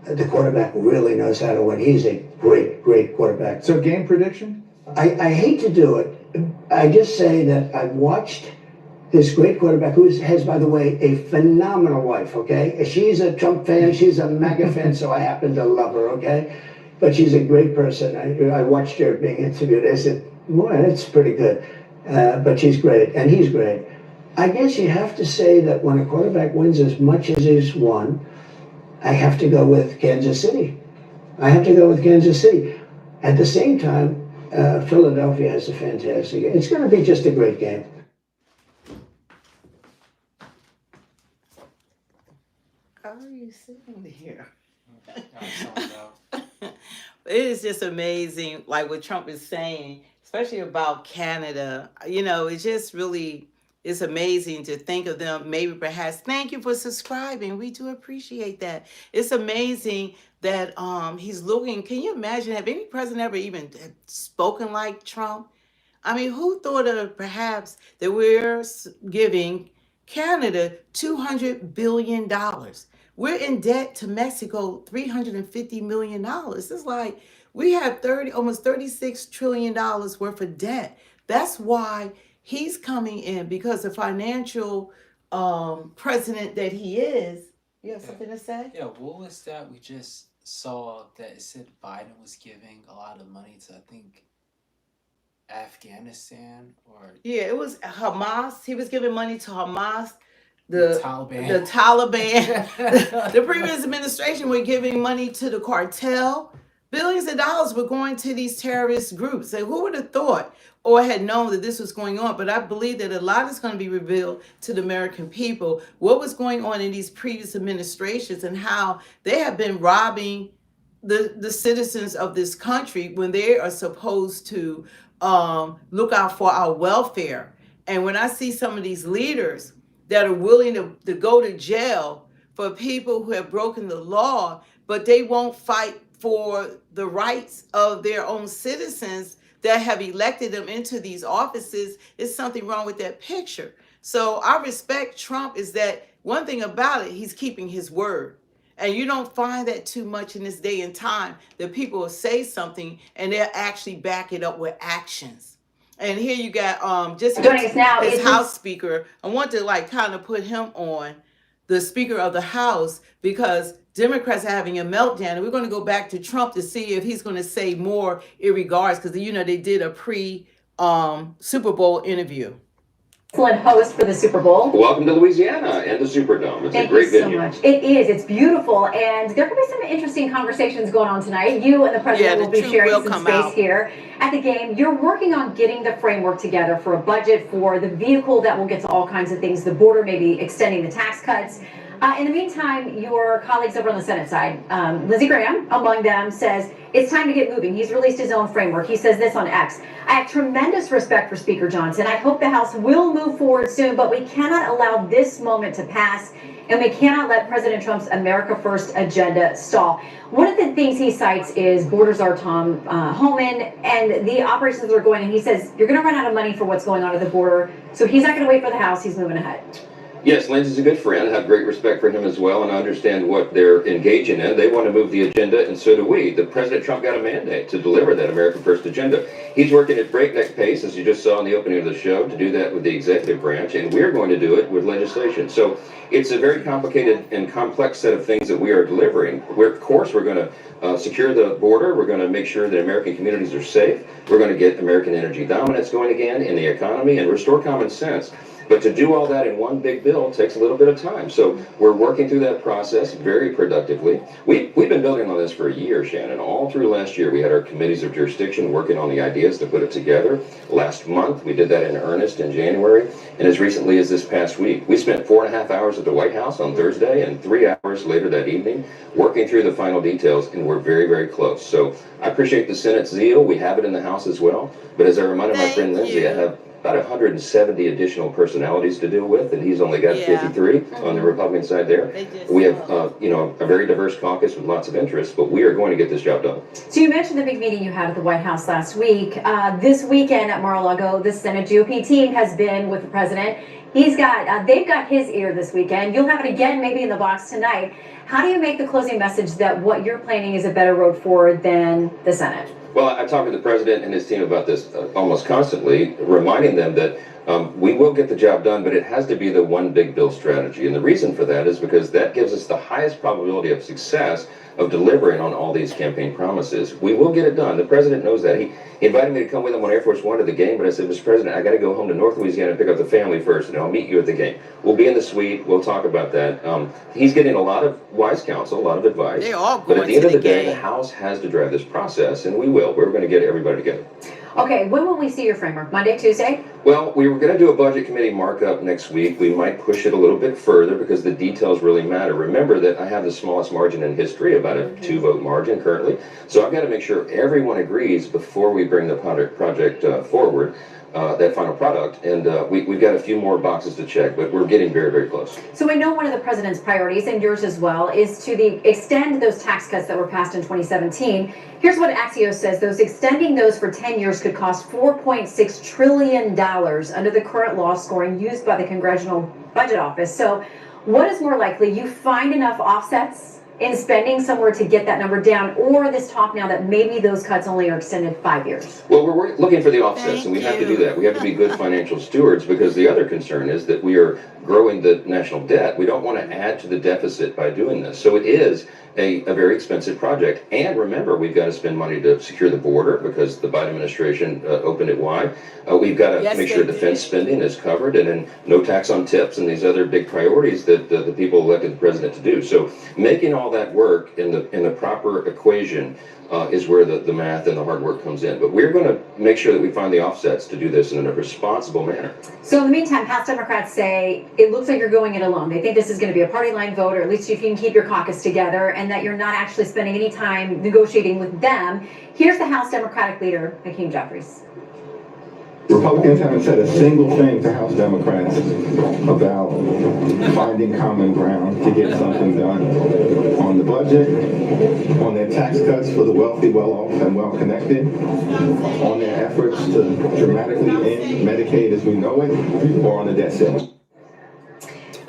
the quarterback really knows how to win. He's a great, great quarterback. So game prediction? I hate to do it. I just say that I've watched this great quarterback who has, by the way, a phenomenal wife, okay? She's a Trump fan, she's a MAGA fan, so I happen to love her, okay? But she's a great person. I watched her being interviewed. I said, boy, that's pretty good. But she's great, and he's great. I guess you have to say that when a quarterback wins as much as he's won, I have to go with Kansas City. At the same time, Philadelphia has a fantastic game. It's going to be just a great game. How are you sitting here? Out. It is just amazing, like what Trump is saying, especially about Canada. You know, it's just really, it's amazing to think of them. Maybe perhaps, thank you for subscribing. We do appreciate that. It's amazing that he's looking. Can you imagine, have any president ever even spoken like Trump? I mean, who thought of perhaps that we're giving Canada $200 billion? We're in debt to Mexico, $350 million. It's like we have almost $36 trillion worth of debt. That's why he's coming in because the financial president that he is. You have something to say? Yeah, what was that we just saw that it said Biden was giving a lot of money to, I think, Afghanistan or Yeah, it was Hamas. He was giving money to Hamas. the The Taliban? Taliban, the previous administration were giving money to the cartel. Billions of dollars were going to these terrorist groups. So who would have thought or had known that this was going on? But I believe that a lot is going to be revealed to the American people. What was going on in these previous administrations and how they have been robbing the citizens of this country when they are supposed to look out for our welfare. And when I see some of these leaders that are willing to go to jail for people who have broken the law, but they won't fight for the rights of their own citizens that have elected them into these offices, is something wrong with that picture. So I respect Trump is that one thing about it, he's keeping his word. And you don't find that too much in this day and time, that people will say something and they'll actually back it up with actions. And here you got just joining us now his is House Speaker. I want to like kind of put him on the Speaker of the House because Democrats are having a meltdown. And we're going to go back to Trump to see if he's going to say more in regards, because they did a pre Super Bowl interview. Excellent host for the Super Bowl. Welcome to Louisiana and the Superdome. It's Thank a great you so venue. much. It is. It's beautiful, and there could be some interesting conversations going on tonight. You and the president will be sharing some space here at the game. You're working on getting the framework together for a budget for the vehicle that will get to all kinds of things, the border, maybe extending the tax cuts. In the meantime, your colleagues over on the Senate side, Lindsey Graham, among them, says it's time to get moving. He's released his own framework. He says this on X: I have tremendous respect for Speaker Johnson. I hope the House will move forward soon, but we cannot allow this moment to pass, and we cannot let President Trump's America First agenda stall. One of the things he cites is Borders are Tom Homan and the operations that are going, and he says you're going to run out of money for what's going on at the border, so he's not going to wait for the House. He's moving ahead. Yes, Lindsey's a good friend. I have great respect for him as well, and I understand what they're engaging in. They want to move the agenda, and so do we. The President Trump got a mandate to deliver that America First agenda. He's working at breakneck pace, as you just saw in the opening of the show, to do that with the executive branch, and we're going to do it with legislation. So it's a very complicated and complex set of things that we are delivering. Of course, we're going to secure the border. We're going to make sure that American communities are safe. We're going to get American energy dominance going again in the economy and restore common sense. But to do all that in one big bill takes a little bit of time. So we're working through that process very productively. We've been building on this for a year, Shannon. All through last year, we had our committees of jurisdiction working on the ideas to put it together. Last month, we did that in earnest in January. And as recently as this past week, we spent 4.5 hours at the White House on Thursday and 3 hours later that evening working through the final details, and we're very, very close. So I appreciate the Senate's zeal. We have it in the House as well. But as I reminded my friend Lindsey, I have about 170 additional personalities to deal with, and he's only got 53 on the Republican side there. We have, a very diverse caucus with lots of interests, but we are going to get this job done. So you mentioned the big meeting you had at the White House last week. This weekend at Mar-a-Lago, the Senate GOP team has been with the president. They've got his ear this weekend. You'll have it again maybe in the box tonight. How do you make the closing message that what you're planning is a better road forward than the Senate? Well, I talk to the president and his team about this almost constantly, reminding them that we will get the job done, but it has to be the one big bill strategy. And the reason for that is because that gives us the highest probability of success of delivering on all these campaign promises. We will get it done. The president knows that. He invited me to come with him on Air Force One to the game, but I said, Mr. President, I got to go home to North Louisiana and pick up the family first, and I'll meet you at the game. We'll be in the suite. We'll talk about that. He's getting a lot of wise counsel, a lot of advice. They're all going but at the end of the day, game. the House has to drive this process, and we will. We're going to get everybody together. Okay, when will we see your framework? Monday, Tuesday? Well, we were going to do a budget committee markup next week. We might push it a little bit further because the details really matter. Remember that I have the smallest margin in history, about a 2-vote margin currently. So I've got to make sure everyone agrees before we bring the project forward, that final product. And we've got a few more boxes to check, but we're getting very, very close. So we know one of the president's priorities, and yours as well, is to extend those tax cuts that were passed in 2017. Here's what Axios says. Extending those for 10 years could cost $4.6 trillion under the current law scoring used by the Congressional Budget Office. So what is more likely? You find enough offsets in spending somewhere to get that number down, or this talk now that maybe those cuts only are extended 5 years? Well, we're looking for the offsets, and we have to do that. We have to be good financial stewards, because the other concern is that we are growing the national debt. We don't want to add to the deficit by doing this. So it is a very expensive project. And remember, we've got to spend money to secure the border, because the Biden administration opened it wide. We've got to make sure defense spending is covered, and then no tax on tips and these other big priorities that the people elected the president to do. So making all that work in the proper equation is where the math and the hard work comes in. But we're going to make sure that we find the offsets to do this in a responsible manner. So in the meantime, House Democrats say it looks like you're going it alone. They think this is going to be a party line vote, or at least if you can keep your caucus together, and that you're not actually spending any time negotiating with them. Here's the House Democratic leader, Hakeem Jeffries. Republicans haven't said a single thing to House Democrats about finding common ground to get something done on the budget, on their tax cuts for the wealthy, well-off, and well-connected, on their efforts to dramatically end Medicaid as we know it, or on the debt ceiling.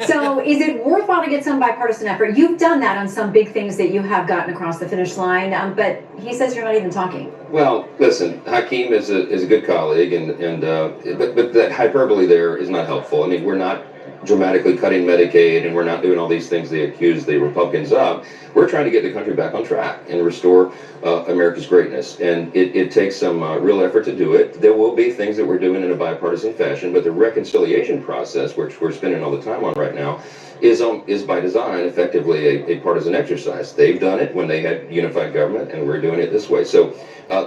So is it worthwhile to get some bipartisan effort? You've done that on some big things that you have gotten across the finish line, but he says you're not even talking. Well, listen, Hakeem is a good colleague, but that hyperbole there is not helpful. I mean, we're not dramatically cutting Medicaid, and we're not doing all these things they accuse the Republicans of. We're trying to get the country back on track and restore America's greatness. And it takes some real effort to do it. There will be things that we're doing in a bipartisan fashion, but the reconciliation process, which we're spending all the time on right now, is by design effectively a partisan exercise. They've done it when they had unified government, and we're doing it this way. So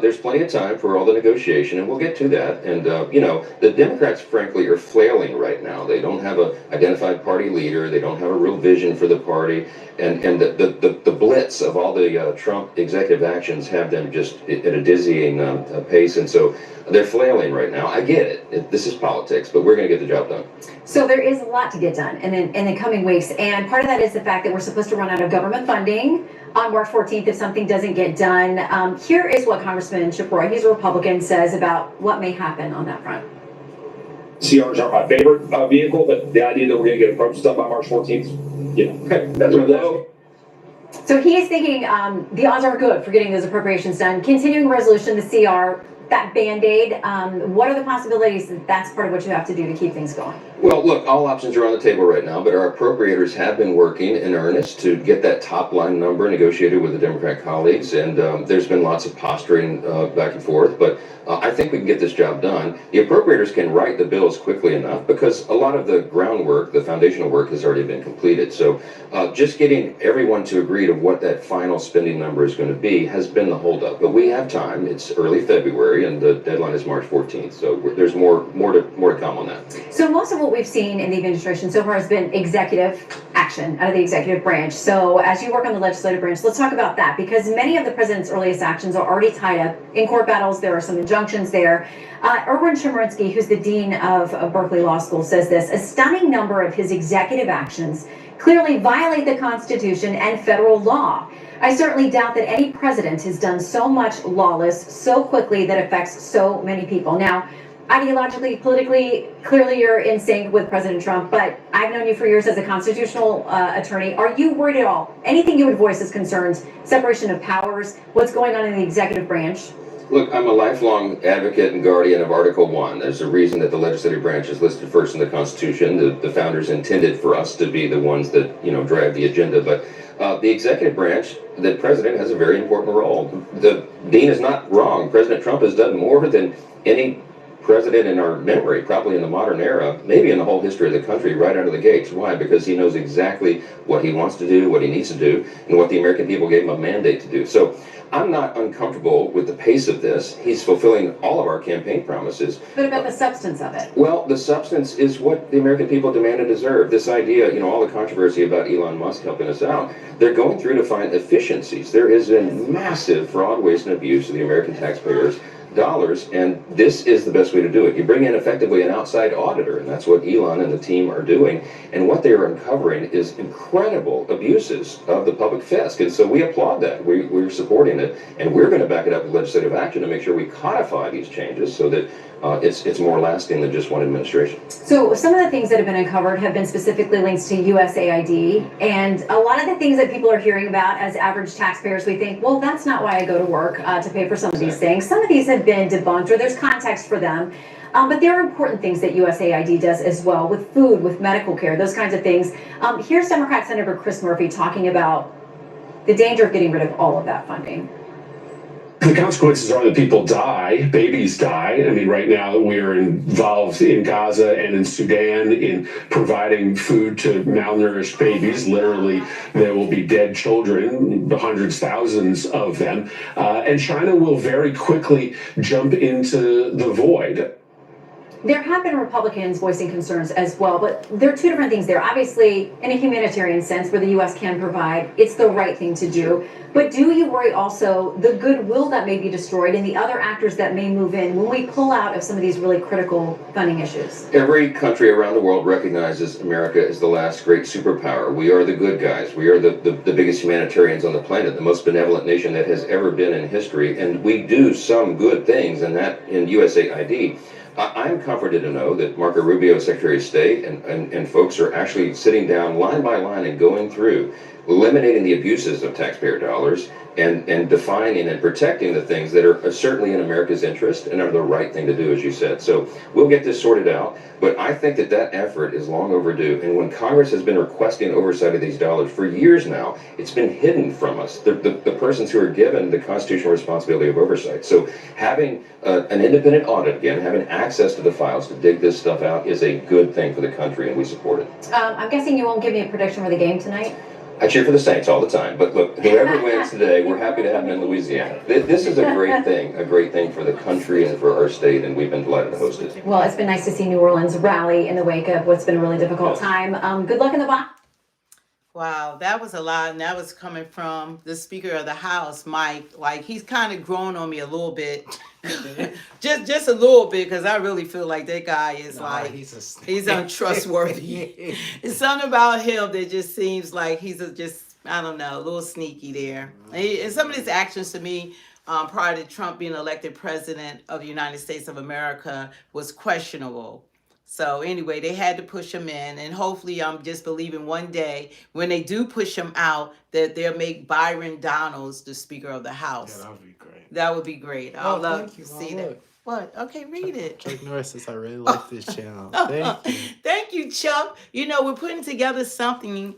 there's plenty of time for all the negotiation, and we'll get to that. And the Democrats, frankly, are flailing right now. They don't have an identified party leader. They don't have a real vision for the party, and the blitz of all the Trump executive actions have them just at a dizzying pace, and so they're flailing right now. I get it. This is politics, but we're going to get the job done. So there is a lot to get done in the coming weeks, and part of that is the fact that we're supposed to run out of government funding on March 14th if something doesn't get done. Here is what Congressman Shedeur, he's a Republican, says about what may happen on that front. CRs aren't my favorite vehicle, but the idea that we're going to get approached stuff by March 14th, that's what it is. So he is thinking the odds are good for getting those appropriations done. Continuing resolution, the CR, that Band-Aid, what are the possibilities that that's part of what you have to do to keep things going? Well, look, all options are on the table right now, but our appropriators have been working in earnest to get that top line number negotiated with the Democrat colleagues, and there's been lots of posturing back and forth, but I think we can get this job done. The appropriators can write the bills quickly enough because a lot of the groundwork, the foundational work, has already been completed. So just getting everyone to agree to what that final spending number is going to be has been the holdup. But we have time. It's early February, and the deadline is March 14th. So there's more to come on that. So most of what we've seen in the administration so far has been executive action out of the executive branch. So as you work on the legislative branch, let's talk about that, because many of the president's earliest actions are already tied up in court battles. There are some injunctions there. Erwin Chemerinsky, who's the dean of Berkeley Law School, says this: a stunning number of his executive actions clearly violate the Constitution and federal law. I certainly doubt that any president has done so much lawless so quickly that affects so many people. Now, ideologically, politically, clearly you're in sync with President Trump, but I've known you for years as a constitutional attorney. Are you worried at all? Anything you would voice as concerns, separation of powers, what's going on in the executive branch? Look, I'm a lifelong advocate and guardian of Article 1. There's a reason that the legislative branch is listed first in the Constitution. The founders intended for us to be the ones that, drive the agenda. But the executive branch, the president has a very important role. The dean is not wrong. President Trump has done more than any president in our memory, probably in the modern era, maybe in the whole history of the country, right out of the gates. Why? Because he knows exactly what he wants to do, what he needs to do, and what the American people gave him a mandate to do. So I'm not uncomfortable with the pace of this. He's fulfilling all of our campaign promises. But about the substance of it? Well, the substance is what the American people demand and deserve. This idea, all the controversy about Elon Musk helping us out, they're going through to find efficiencies. There has been massive fraud, waste, and abuse of the American taxpayers' dollars, and this is the best way to do it. You bring in effectively an outside auditor, and that's what Elon and the team are doing, and what they are uncovering is incredible abuses of the public fisc, and so we applaud that. We're supporting it, and we're going to back it up with legislative action to make sure we codify these changes so that it's more lasting than just one administration. So some of the things that have been uncovered have been specifically linked to USAID, and a lot of the things that people are hearing about as average taxpayers, we think, well, that's not why I go to work to pay for some of these things. Some of these have been debunked, or there's context for them. But there are important things that USAID does as well, with food, with medical care, those kinds of things. Here's Democrat Senator Chris Murphy talking about the danger of getting rid of all of that funding. The consequences are that people die, babies die. I mean, right now we're involved in Gaza and in Sudan in providing food to malnourished babies. Literally, there will be dead children, hundreds, thousands of them. And China will very quickly jump into the void. There have been Republicans voicing concerns as well, but there are two different things there. Obviously, in a humanitarian sense, where the U.S. can provide, it's the right thing to do. But do you worry also the goodwill that may be destroyed and the other actors that may move in when we pull out of some of these really critical funding issues? Every country around the world recognizes America as the last great superpower. We are the good guys. We are the biggest humanitarians on the planet, the most benevolent nation that has ever been in history. And we do some good things, and that in USAID. I'm comforted to know that Marco Rubio, Secretary of State, and folks are actually sitting down line by line and going through, eliminating the abuses of taxpayer dollars and defining and protecting the things that are certainly in America's interest and are the right thing to do, as you said. So we'll get this sorted out, but I think that that effort is long overdue. And when Congress has been requesting oversight of these dollars for years now, it's been hidden from us, the persons who are given the constitutional responsibility of oversight. So having an independent audit, again, having access to the files to dig this stuff out is a good thing for the country, and we support it. I'm guessing you won't give me a prediction for the game tonight? I cheer for the Saints all the time, but look, whoever wins today, we're happy to have them in Louisiana. This is a great thing for the country and for our state, and we've been delighted to host it. Well, it's been nice to see New Orleans rally in the wake of what's been a really difficult time. Good luck in the box. Wow, that was a lot, and that was coming from the Speaker of the House, Mike. Like, he's kind of grown on me a little bit, just a little bit, because I really feel like that guy is he's untrustworthy. It's something about him that just seems like he's I don't know, a little sneaky there. And some of his actions to me, prior to Trump being elected president of the United States of America, was questionable. So anyway, they had to push him in, and hopefully I'm just believing one day when they do push him out that they'll make Byron Donalds the Speaker of the House. Yeah, that would be great. That would be great. I'd love to see that. What? Okay, read it. Chuck Norris says I really like this channel. Thank you. Thank you, Chuck. You know, we're putting together something,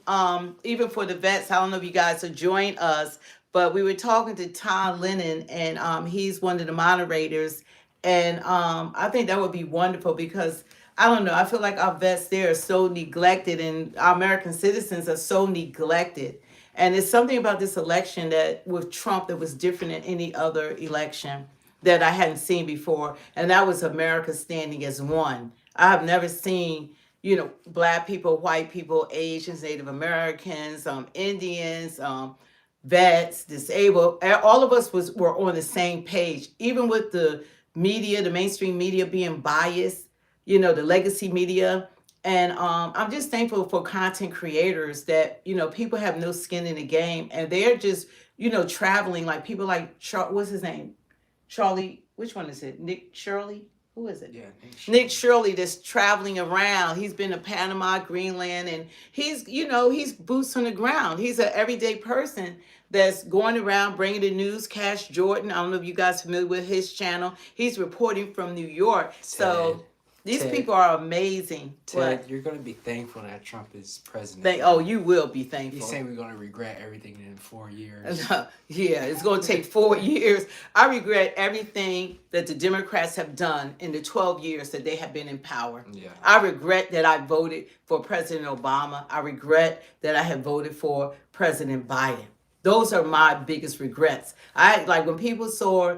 even for the vets. I don't know if you guys will join us, but we were talking to Todd Lennon, and he's one of the moderators, and I think that would be wonderful because I don't know. I feel like our vets there are so neglected, and our American citizens are so neglected. And it's something about this election that with Trump that was different than any other election that I hadn't seen before. And that was America standing as one. I have never seen, Black people, white people, Asians, Native Americans, Indians, vets, disabled. All of us were on the same page, even with the media, the mainstream media being biased. The legacy media. And I'm just thankful for content creators that, people have no skin in the game, and they're just, traveling, like people like, what's his name? Charlie, which one is it? Nick Shirley? Who is it? Yeah, Nick Shirley that's traveling around. He's been to Panama, Greenland, and he's boots on the ground. He's an everyday person that's going around bringing the news. Cash Jordan, I don't know if you guys are familiar with his channel. He's reporting from New York. So these people are amazing. Ted, you're going to be thankful that Trump is president. You will be thankful. He's saying we're going to regret everything in 4 years. Yeah, it's going to take 4 years. I regret everything that the Democrats have done in the 12 years that they have been in power. Yeah. I regret that I voted for President Obama. I regret that I have voted for President Biden. Those are my biggest regrets. When people saw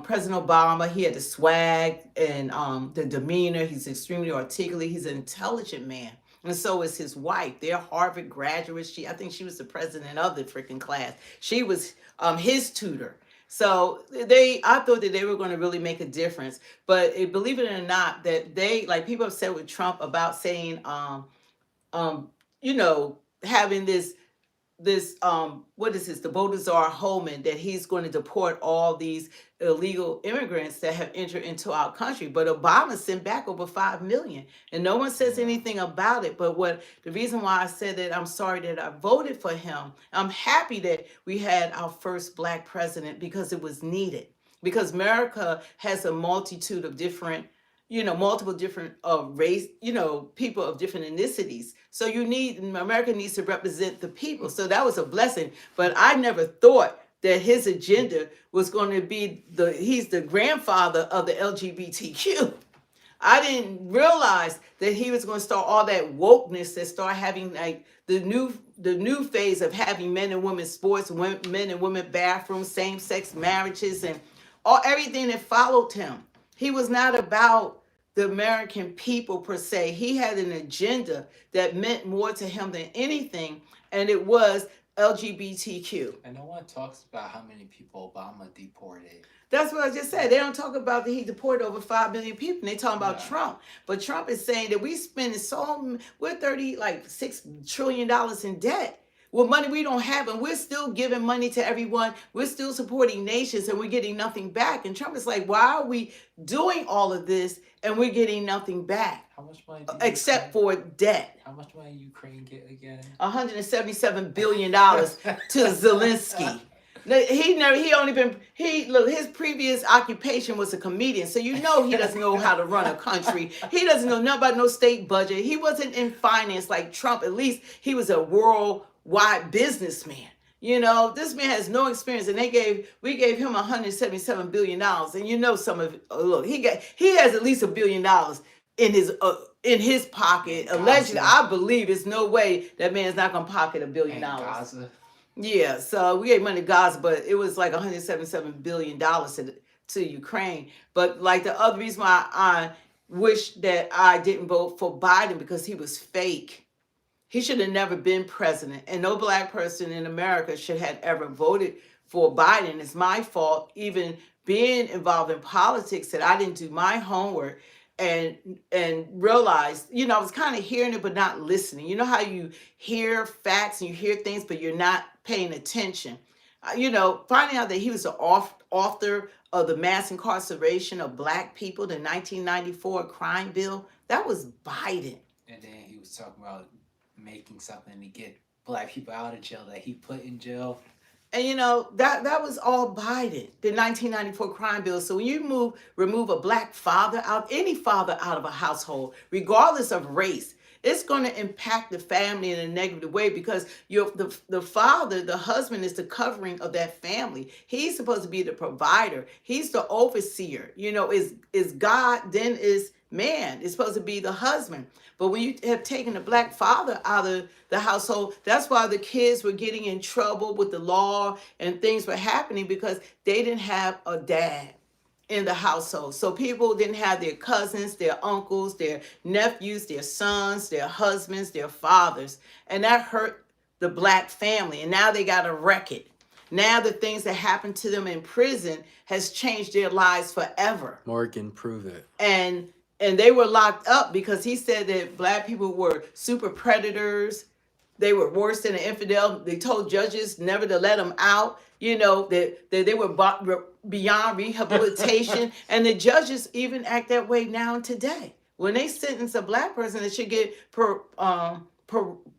President Obama, he had the swag and the demeanor. He's extremely articulate. He's an intelligent man. And so is his wife. They're Harvard graduates. I think she was the president of the freaking class. She was his tutor. So I thought that they were going to really make a difference. But believe it or not, that people have said with Trump about saying, having this this what is this, the Bodazar Holman, that he's going to deport all these illegal immigrants that have entered into our country. But Obama sent back over 5 million, and no one says anything about it. But what the reason why I said that I'm sorry that I voted for him, I'm happy that we had our first black president, because it was needed, because America has a multitude of different, multiple different race, people of different ethnicities. So America needs to represent the people. So that was a blessing. But I never thought that his agenda was going to be he's the grandfather of the LGBTQ. I didn't realize that he was going to start all that wokeness, that start having like the new phase of having men and women sports, men and women bathrooms, same-sex marriages, and everything that followed him. He was not about the American people per se. He had an agenda that meant more to him than anything, and it was LGBTQ. And no one talks about how many people Obama deported. That's what I just said. They don't talk about that he deported over 5 million people. And they talk about Trump. But Trump is saying that we're $6 trillion in debt. With money we don't have, and we're still giving money to everyone. We're still supporting nations, and we're getting nothing back. And Trump is like, why are we doing all of this and we're getting nothing back? How much money except for debt? How much money Ukraine get again? $177 billion to Zelensky. His previous occupation was a comedian, so he doesn't know how to run a country. He doesn't know nothing about no state budget. He wasn't in finance like Trump. At least he was a worldwide businessman. This man has no experience, and we gave him $177 billion. And some of it, look, he has at least $1 billion in his pocket. Allegedly, I believe there's no way that man's not gonna pocket $1 billion. Gaza. Yeah, so we gave money to Gaza, but it was like $177 billion to Ukraine. But like the other reason why I wish that I didn't vote for Biden, because he was fake. He should have never been president, and no black person in America should have ever voted for Biden. It's my fault, even being involved in politics, that I didn't do my homework and realized, I was kind of hearing it but not listening. You know how you hear facts and you hear things but you're not paying attention. Finding out that he was the author of the mass incarceration of black people, the 1994 crime bill, that was Biden. And then he was talking about making something to get black people out of jail that he put in jail. And that was all Biden, the 1994 crime bill. So when you remove a black father out, any father out of a household, regardless of race, it's going to impact the family in a negative way, because the father, the husband, is the covering of that family. He's supposed to be the provider. He's the overseer. Is God, then is man. It's supposed to be the husband. But when you have taken the black father out of the household, that's why the kids were getting in trouble with the law and things were happening, because they didn't have a dad in the household. So people didn't have their cousins, their uncles, their nephews, their sons, their husbands, their fathers. And that hurt the black family. And now they got a record. Now the things that happened to them in prison has changed their lives forever. Morgan, prove it. And they were locked up because he said that black people were super predators. They were worse than an infidel. They told judges never to let them out. That they were beyond rehabilitation. And the judges even act that way now today. When they sentence a black person that should get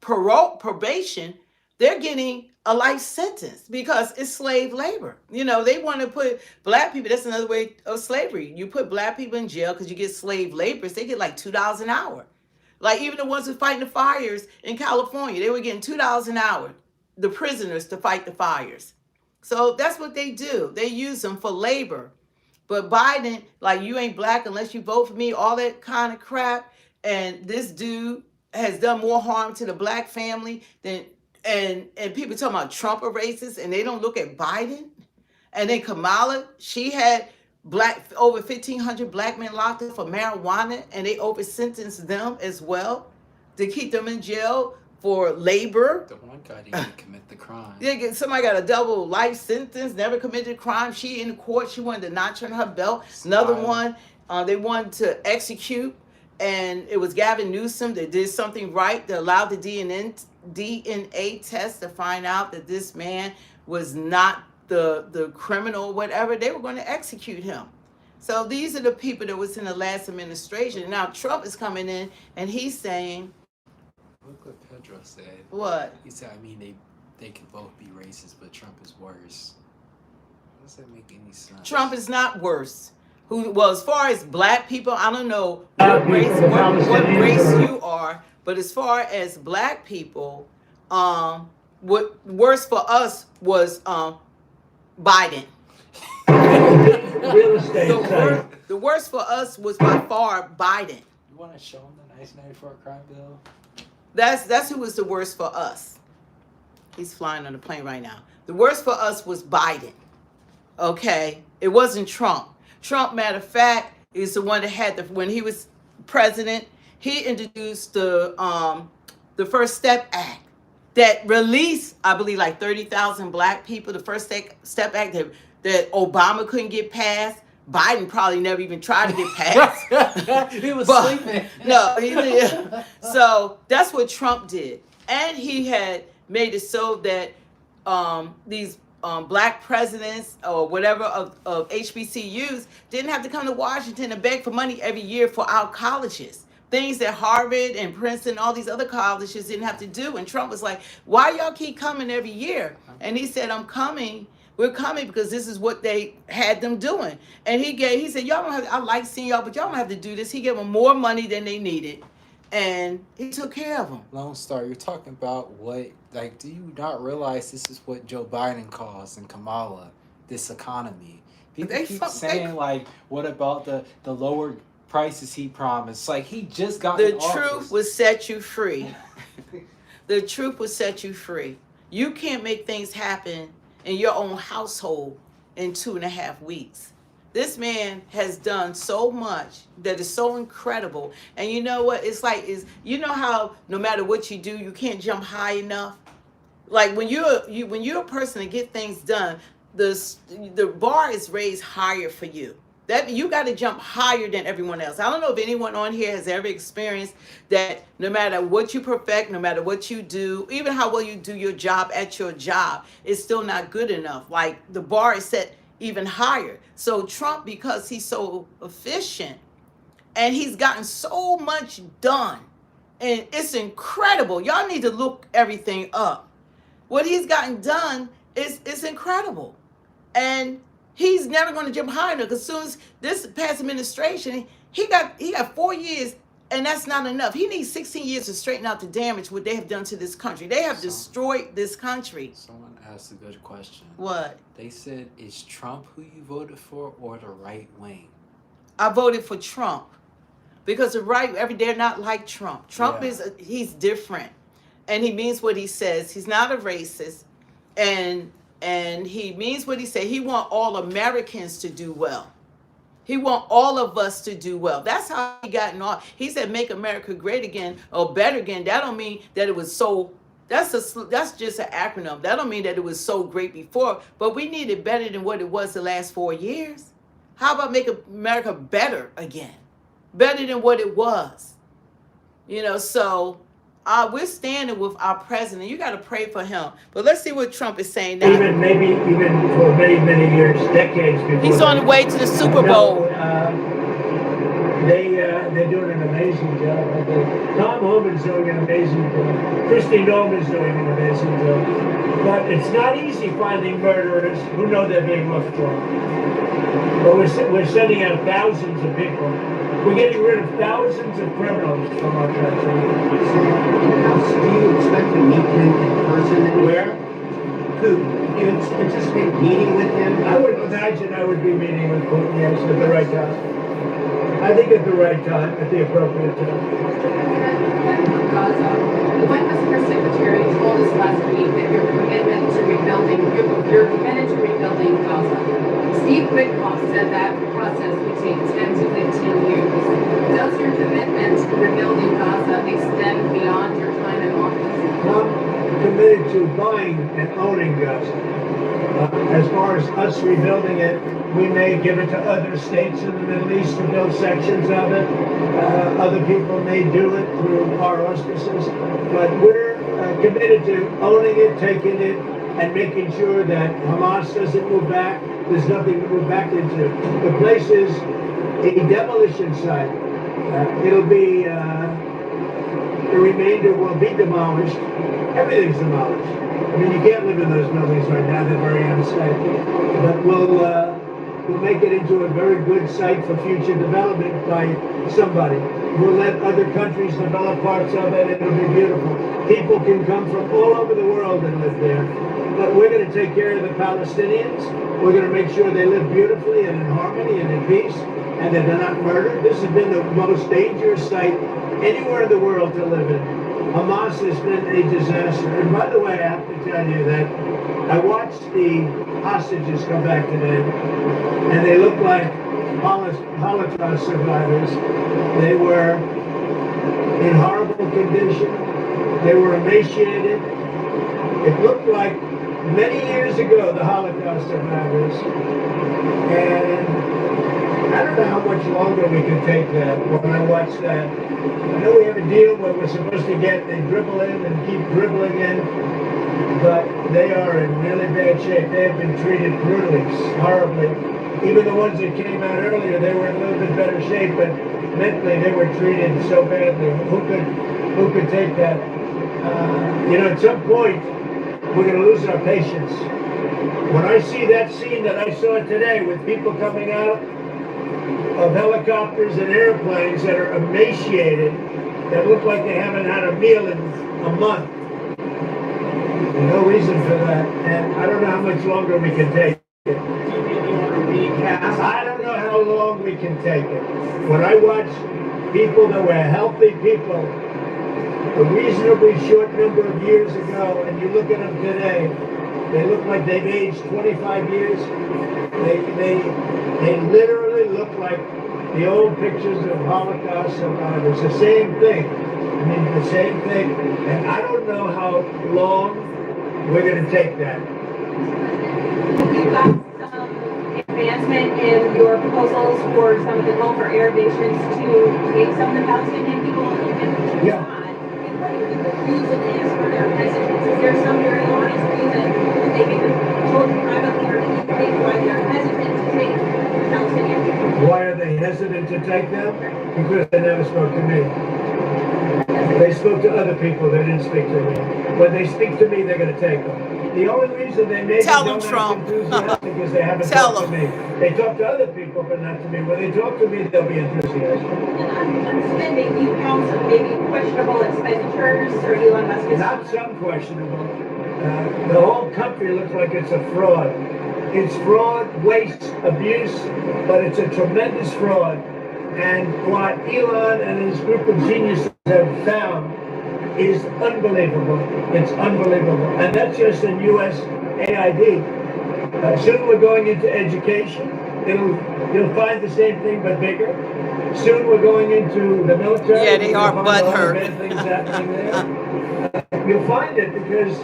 probation, they're getting a life sentence because it's slave labor. They want to put black people, that's another way of slavery. You put black people in jail because you get slave laborers. They get like $2 an hour. Like even the ones who fighting the fires in California, they were getting $2 an hour, the prisoners, to fight the fires. So that's what they do. They use them for labor. But Biden, like, you ain't black unless you vote for me, all that kind of crap. And this dude has done more harm to the black family than, and people talking about Trump a racist, and they don't look at Biden. And then Kamala, she had over 1,500 black men locked up for marijuana, and they over sentenced them as well to keep them in jail for labor. The one guy didn't commit the crime. Yeah, somebody got a double life sentence, never committed a crime. She in court, she wanted to notch on her belt. Another one, they wanted to execute, and it was Gavin Newsom that did something right that allowed the DNA test to find out that this man was not the criminal or whatever, they were going to execute him. So these are the people that was in the last administration. Now Trump is coming in and he's saying, look what Pedro said. What? He said, I mean, they could both be racist, but Trump is worse. How does that make any sense? Trump is not worse. Well, as far as black people, I don't know what race you are, but as far as black people, what worse for us was Biden. Real estate. The worst for us was by far Biden. You want to show him the 1994 crime bill? That's who was the worst for us. He's flying on the plane right now. The worst for us was Biden. Okay, it wasn't Trump. Trump, matter of fact, is the one that had when he was president, he introduced the First Step Act that released, I believe, like 30,000 black people. The First Step Act that Obama couldn't get passed. Biden probably never even tried to get passed. He was sleeping. No, he did. So that's what Trump did, and he had made it so that these black presidents or whatever of HBCUs didn't have to come to Washington and beg for money every year for our colleges. Things that Harvard and Princeton, all these other colleges didn't have to do. And Trump was like, why y'all keep coming every year? And he said, I'm coming. We're coming because this is what they had them doing. And he said, y'all don't have, I like seeing y'all, but y'all don't have to do this. He gave them more money than they needed. And he took care of them. Lone Star, you're talking about what, like, do you not realize this is what Joe Biden calls and Kamala, this economy? People keep saying, like, what about the lower prices he promised? Like, he just got the truth will set you free. The truth will set you free. You can't make things happen in your own household in 2.5 weeks. This man has done so much that is so incredible. And you know what? It's like, you know how no matter what you do, you can't jump high enough? Like when you're a person to get things done, the bar is raised higher for you. That you got to jump higher than everyone else. I don't know if anyone on here has ever experienced that no matter what you perfect, no matter what you do, even how well you do your job at your job, it's still not good enough. Like the bar is set even higher. So Trump, because he's so efficient and he's gotten so much done, and it's incredible. Y'all need to look everything up. What he's gotten done is incredible. And he's never going to jump high enough. As soon as this past administration, he got 4 years, and that's not enough. He needs 16 years to straighten out the damage what they have done to this country. They have destroyed this country. Someone asked a good question. What? They said, is Trump who you voted for or the right wing? I voted for Trump because the right, they're not like Trump. Trump he's different, and he means what he says. He's not a racist, and he means what he said. He wants all Americans to do well. He wants all of us to do well. That's how he got in all. He said, make America great again or better again. That don't mean that it was so, that's just an acronym. That don't mean that it was so great before, but we need it better than what it was the last 4 years. How about make America better again? Better than what it was. You know, so we're standing with our president. You got to pray for him. But let's see what Trump is saying now. Even for many, many years, decades before. He's on the way to the Super Bowl. They're doing an amazing job. Tom Homan's doing an amazing job. Christy Norman's doing an amazing job. But it's not easy finding murderers who know they're being looked for. But we're sending out thousands of people. We're getting rid of thousands of criminals from our country. Do you expect to meet him in person? Where? Who? Do you anticipate meeting with him? I would imagine I would be meeting with Putin, yes, at the right time. I think at the right time, at the appropriate time. Gaza. The White House press secretary told us last week that you're committed to rebuilding Gaza. Steve Witkoff said that process would take 10 to 15 years. Does your commitment to rebuilding Gaza extend beyond your time in office? I'm committed to buying and owning Gaza. As far as us rebuilding it, we may give it to other states in the Middle East to build sections of it. Other people may do it through our auspices. But we're committed to owning it, taking it, and making sure that Hamas doesn't move back. There's nothing to move back into. The place is a demolition site. It'll be, the remainder will be demolished. Everything's demolished. I mean, you can't live in those buildings right now. They're very unsafe. But we'll make it into a very good site for future development by somebody. We'll let other countries develop parts of it. It'll be beautiful. People can come from all over the world and live there. But we're going to take care of the Palestinians. We're going to make sure they live beautifully and in harmony and in peace, and that they're not murdered. This has been the most dangerous site anywhere in the world to live in. Hamas has been a disaster. And by the way, I have to tell you that I watched the hostages come back today, and they look like Holocaust survivors. They were in horrible condition. They were emaciated. It looked like many years ago, the Holocaust survivors. And I don't know how much longer we can take that when I watch that. I know we have a deal where we're supposed to they dribble in and keep dribbling in, but they are in really bad shape. They have been treated brutally, horribly. Even the ones that came out earlier, they were in a little bit better shape, but mentally they were treated so badly. Who could take that? At some point, we're going to lose our patience. When I see that scene that I saw today with people coming out of helicopters and airplanes that are emaciated, that look like they haven't had a meal in a month, no reason for that. And I don't know how much longer we can take it. I don't know how long we can take it. When I watch people that were healthy people a reasonably short number of years ago, and you look at them today, they look like they've aged 25 years. They literally look like the old pictures of Holocaust survivors. The same thing. I mean, the same thing. And I don't know how long we're going to take that. You got some advancement in your proposals for some of the Gulf or Arab nations to take some of the Palestinian people and Yeah. reason is for their hesitance. Is there some very honest reason that they can told you privately or think why they're hesitant to take Palestinian people? Why are they hesitant to take them? Because they never spoke to me. They spoke to other people, they didn't speak to me. When they speak to me, they're going to take them. The only reason they maybe Tell don't them, act Trump. enthusiastic is they haven't Tell talked to me. They talk to other people, but not to me. When they talk to me, they'll be enthusiastic. And on spending, do you count some maybe questionable expenditures or Elon Musk? Not some questionable. The whole country looks like it's a fraud. It's fraud, waste, abuse, but it's a tremendous fraud. And what Elon and his group of geniuses have found is unbelievable. It's unbelievable. And that's just in U.S. AID. Soon we're going into education. You'll find the same thing, but bigger. Soon we're going into the military. Yeah, they are butthurt. Things happening there. You'll find it because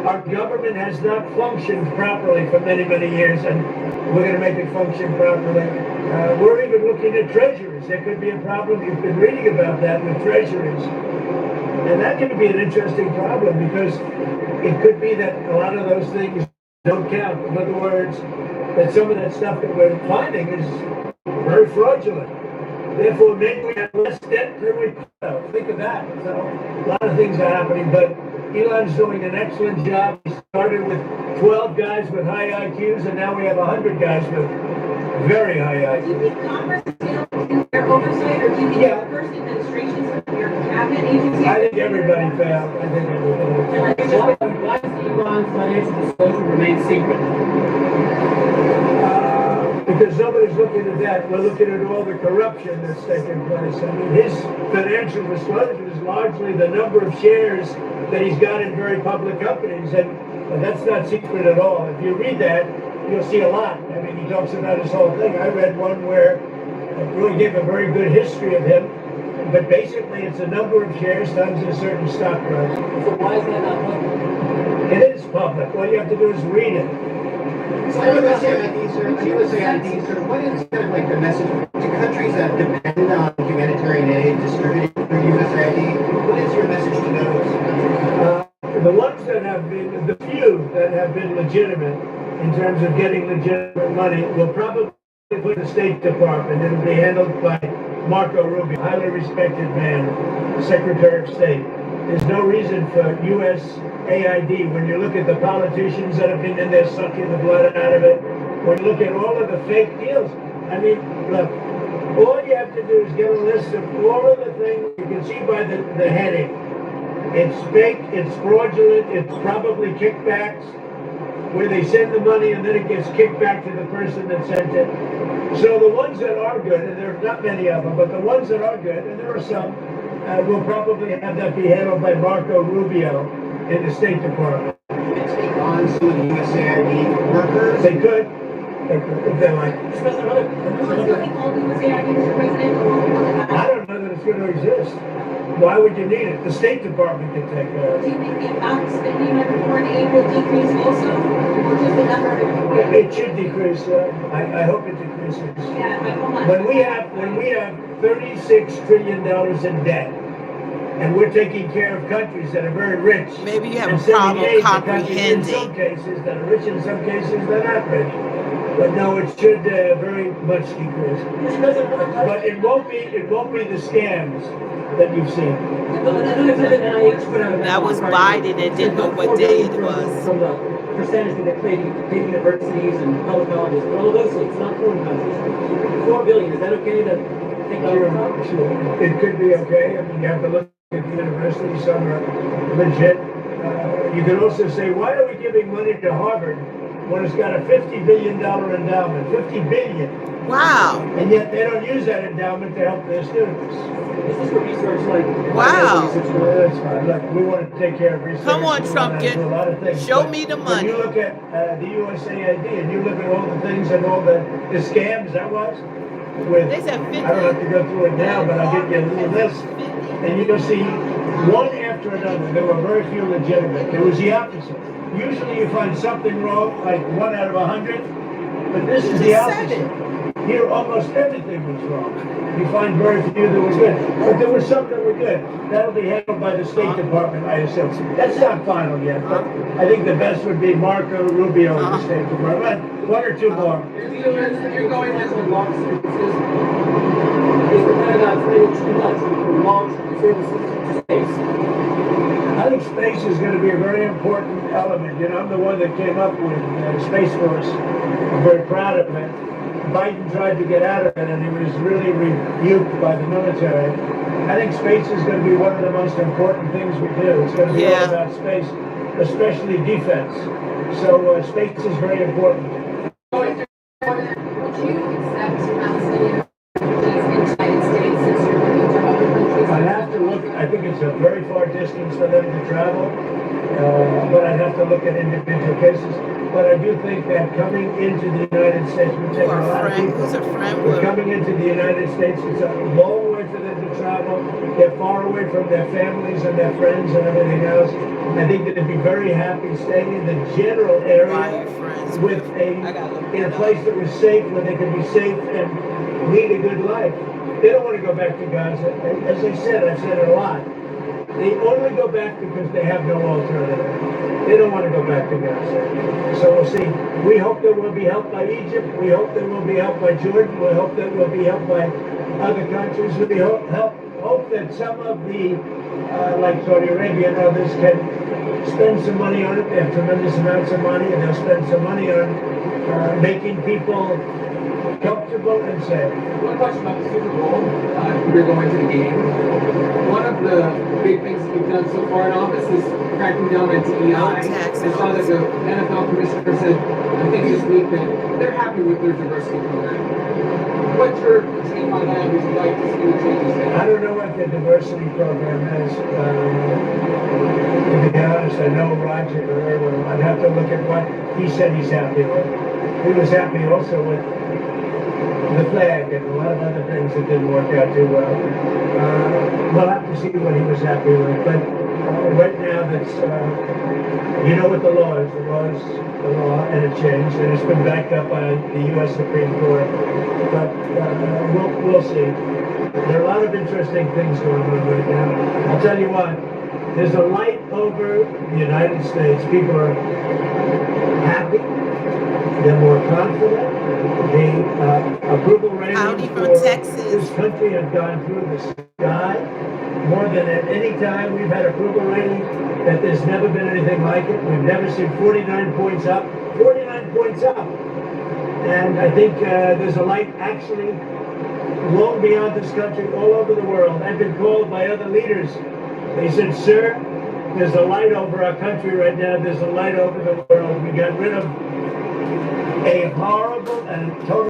our government has not functioned properly for many, many years, and we're going to make it function properly. We're even looking at treasuries. There could be a problem. You've been reading about that with treasuries. And that could be an interesting problem because it could be that a lot of those things don't count. In other words, that some of that stuff that we're finding is very fraudulent. Therefore, maybe we have less debt than we could have. Think of that. So, a lot of things are happening, but Elon's doing an excellent job. He started with 12 guys with high IQs, and now we have 100 guys with very high IQs. Do you think Congress failed to do their oversight, or do you think the first administrations of your cabinet agencies? I think everybody failed. I think everybody failed. Why does Elon's financial disclosure remain secret? Because nobody's looking at that. We're looking at all the corruption that's taking place. I mean, his financial disclosure is largely the number of shares that he's got in very public companies, and that's not secret at all. If you read that, you'll see a lot. I mean, he talks about his whole thing. I read one where it really gave a very good history of him, but basically it's a number of shares times a certain stock price. So why is that not public? It is public. All you have to do is read it. So USAID, sir, what is kind of like the message to countries that depend on humanitarian aid distributed through USAID? What is your message to those? have been, the few that have been legitimate in terms of getting legitimate money will probably put the State Department. It'll be handled by Marco Rubio, highly respected man, Secretary of State. There's no reason for USAID, when you look at the politicians that have been in there sucking the blood out of it, when you look at all of the fake deals, I mean, look, all you have to do is get a list of all of the things. You can see by the heading. It's fake, it's fraudulent, it's probably kickbacks, where they send the money and then it gets kicked back to the person that sent it. So the ones that are good, and there are not many of them, but the ones that are good, and there are some, will probably have that be handled by Marco Rubio in the State Department. Take on some of the USAID workers. They could. If they like. Mr. President, are you going to call the USAID, Mr. President? I don't know that it's going to exist. Why would you need it? The State Department can take care of Do it. you think the amount of spending under foreign aid will decrease also, or just the number of employees? It should decrease. I hope it decreases. Yeah, When we have $36 trillion in debt, and we're taking care of countries that are very rich. Maybe you have and a problem sending aid to countries in comprehending. some cases that are rich, in some cases they're not rich. But no, it should very much decrease. But it won't be the scams that you've seen. That was Biden that didn't know what day it was. From the percentage that they pay to universities and public colleges, but all those things, not foreign countries. $4 billion, is that okay to take care of? Sure. It could be okay. I mean, you have to look at the universities. Some are legit. You can also say, why are we giving money to Harvard when it's got a $50 billion endowment? $50 billion. Wow. And yet they don't use that endowment to help their students. This is for research, like. Wow. That's fine. Look, we want to take care of research. Come on, We Trump, want to do a lot of things. show But me the when money. you look at the USAID and you look at all the things and all the scams that was, with, They said 50. I don't have to go through it now, but I'll give you a little list. And you'll see one after another. There were very few legitimate. There was the opposite. Usually you find something wrong, like 1 out of 100, but this is the opposite. Here almost everything was wrong. You find very few that were good. But there were some that were good. That'll be handled by the State Department, I assume. That's not final yet, but I think the best would be Marco Rubio in the State Department. One or two more. You're going as a lawsuit. Is the Pentagon spending too much for long-term services to space? I think space is going to be a very important element. You know, I'm the one that came up with Space Force. I'm very proud of it. Biden tried to get out of it, and he was really rebuked by the military. I think space is going to be one of the most important things we do. It's going to be all about space, especially defense. So space is very important. Would you accept Palestinian refugees in the United States since you're looking to other countries? I'd have to look. I think it's a very far distance for them to travel, but I'd have to look at individual cases. But I do think that coming into the United States, we're taking a lot of people. But coming into the United States, it's a long way for them to travel. They're far away from their families and their friends and everything else. I think that they'd be very happy staying in the general area with in a place that was safe, where they could be safe and lead a good life. They don't want to go back to Gaza. As I said, I've said it a lot. They only go back because they have no alternative. They don't want to go back to Gaza. So we'll see. We hope that we'll be helped by Egypt. We hope that we'll be helped by Jordan. We hope that we'll be helped by other countries. We hope that some of the, like Saudi Arabia and others, can spend some money on it. They have tremendous amounts of money, and they'll spend some money on making people comfortable and safe. One question about the Super Bowl. We're going to the game. One of the big things that we've done so far in office is cracking down on DEI. I saw that the NFL commissioner said, I think this week, that they're happy with their diversity program. What's your take on that? Would you like to see the changes there? I don't know what the diversity program is. To be honest, I know Roger very well. I'd have to look at what he said he's happy with. He was happy also with the flag and a lot of other things that didn't work out too well. We'll have to see what he was happy with. But right now, that's you know what the law is. The law is the law, and it changed, and it's been backed up by the U.S. Supreme Court. But we'll see. There are a lot of interesting things going on right now. I'll tell you what. There's a light over the United States. People are happy. They're more confident. The approval ratings for this country have gone through the sky. More than at any time we've had approval rating that there's never been anything like it. We've never seen 49 points up. 49 points up. And I think there's a light actually long beyond this country, all over the world. I've been called by other leaders. They said, sir, there's a light over our country right now. There's a light over the world. We got rid of a horrible and total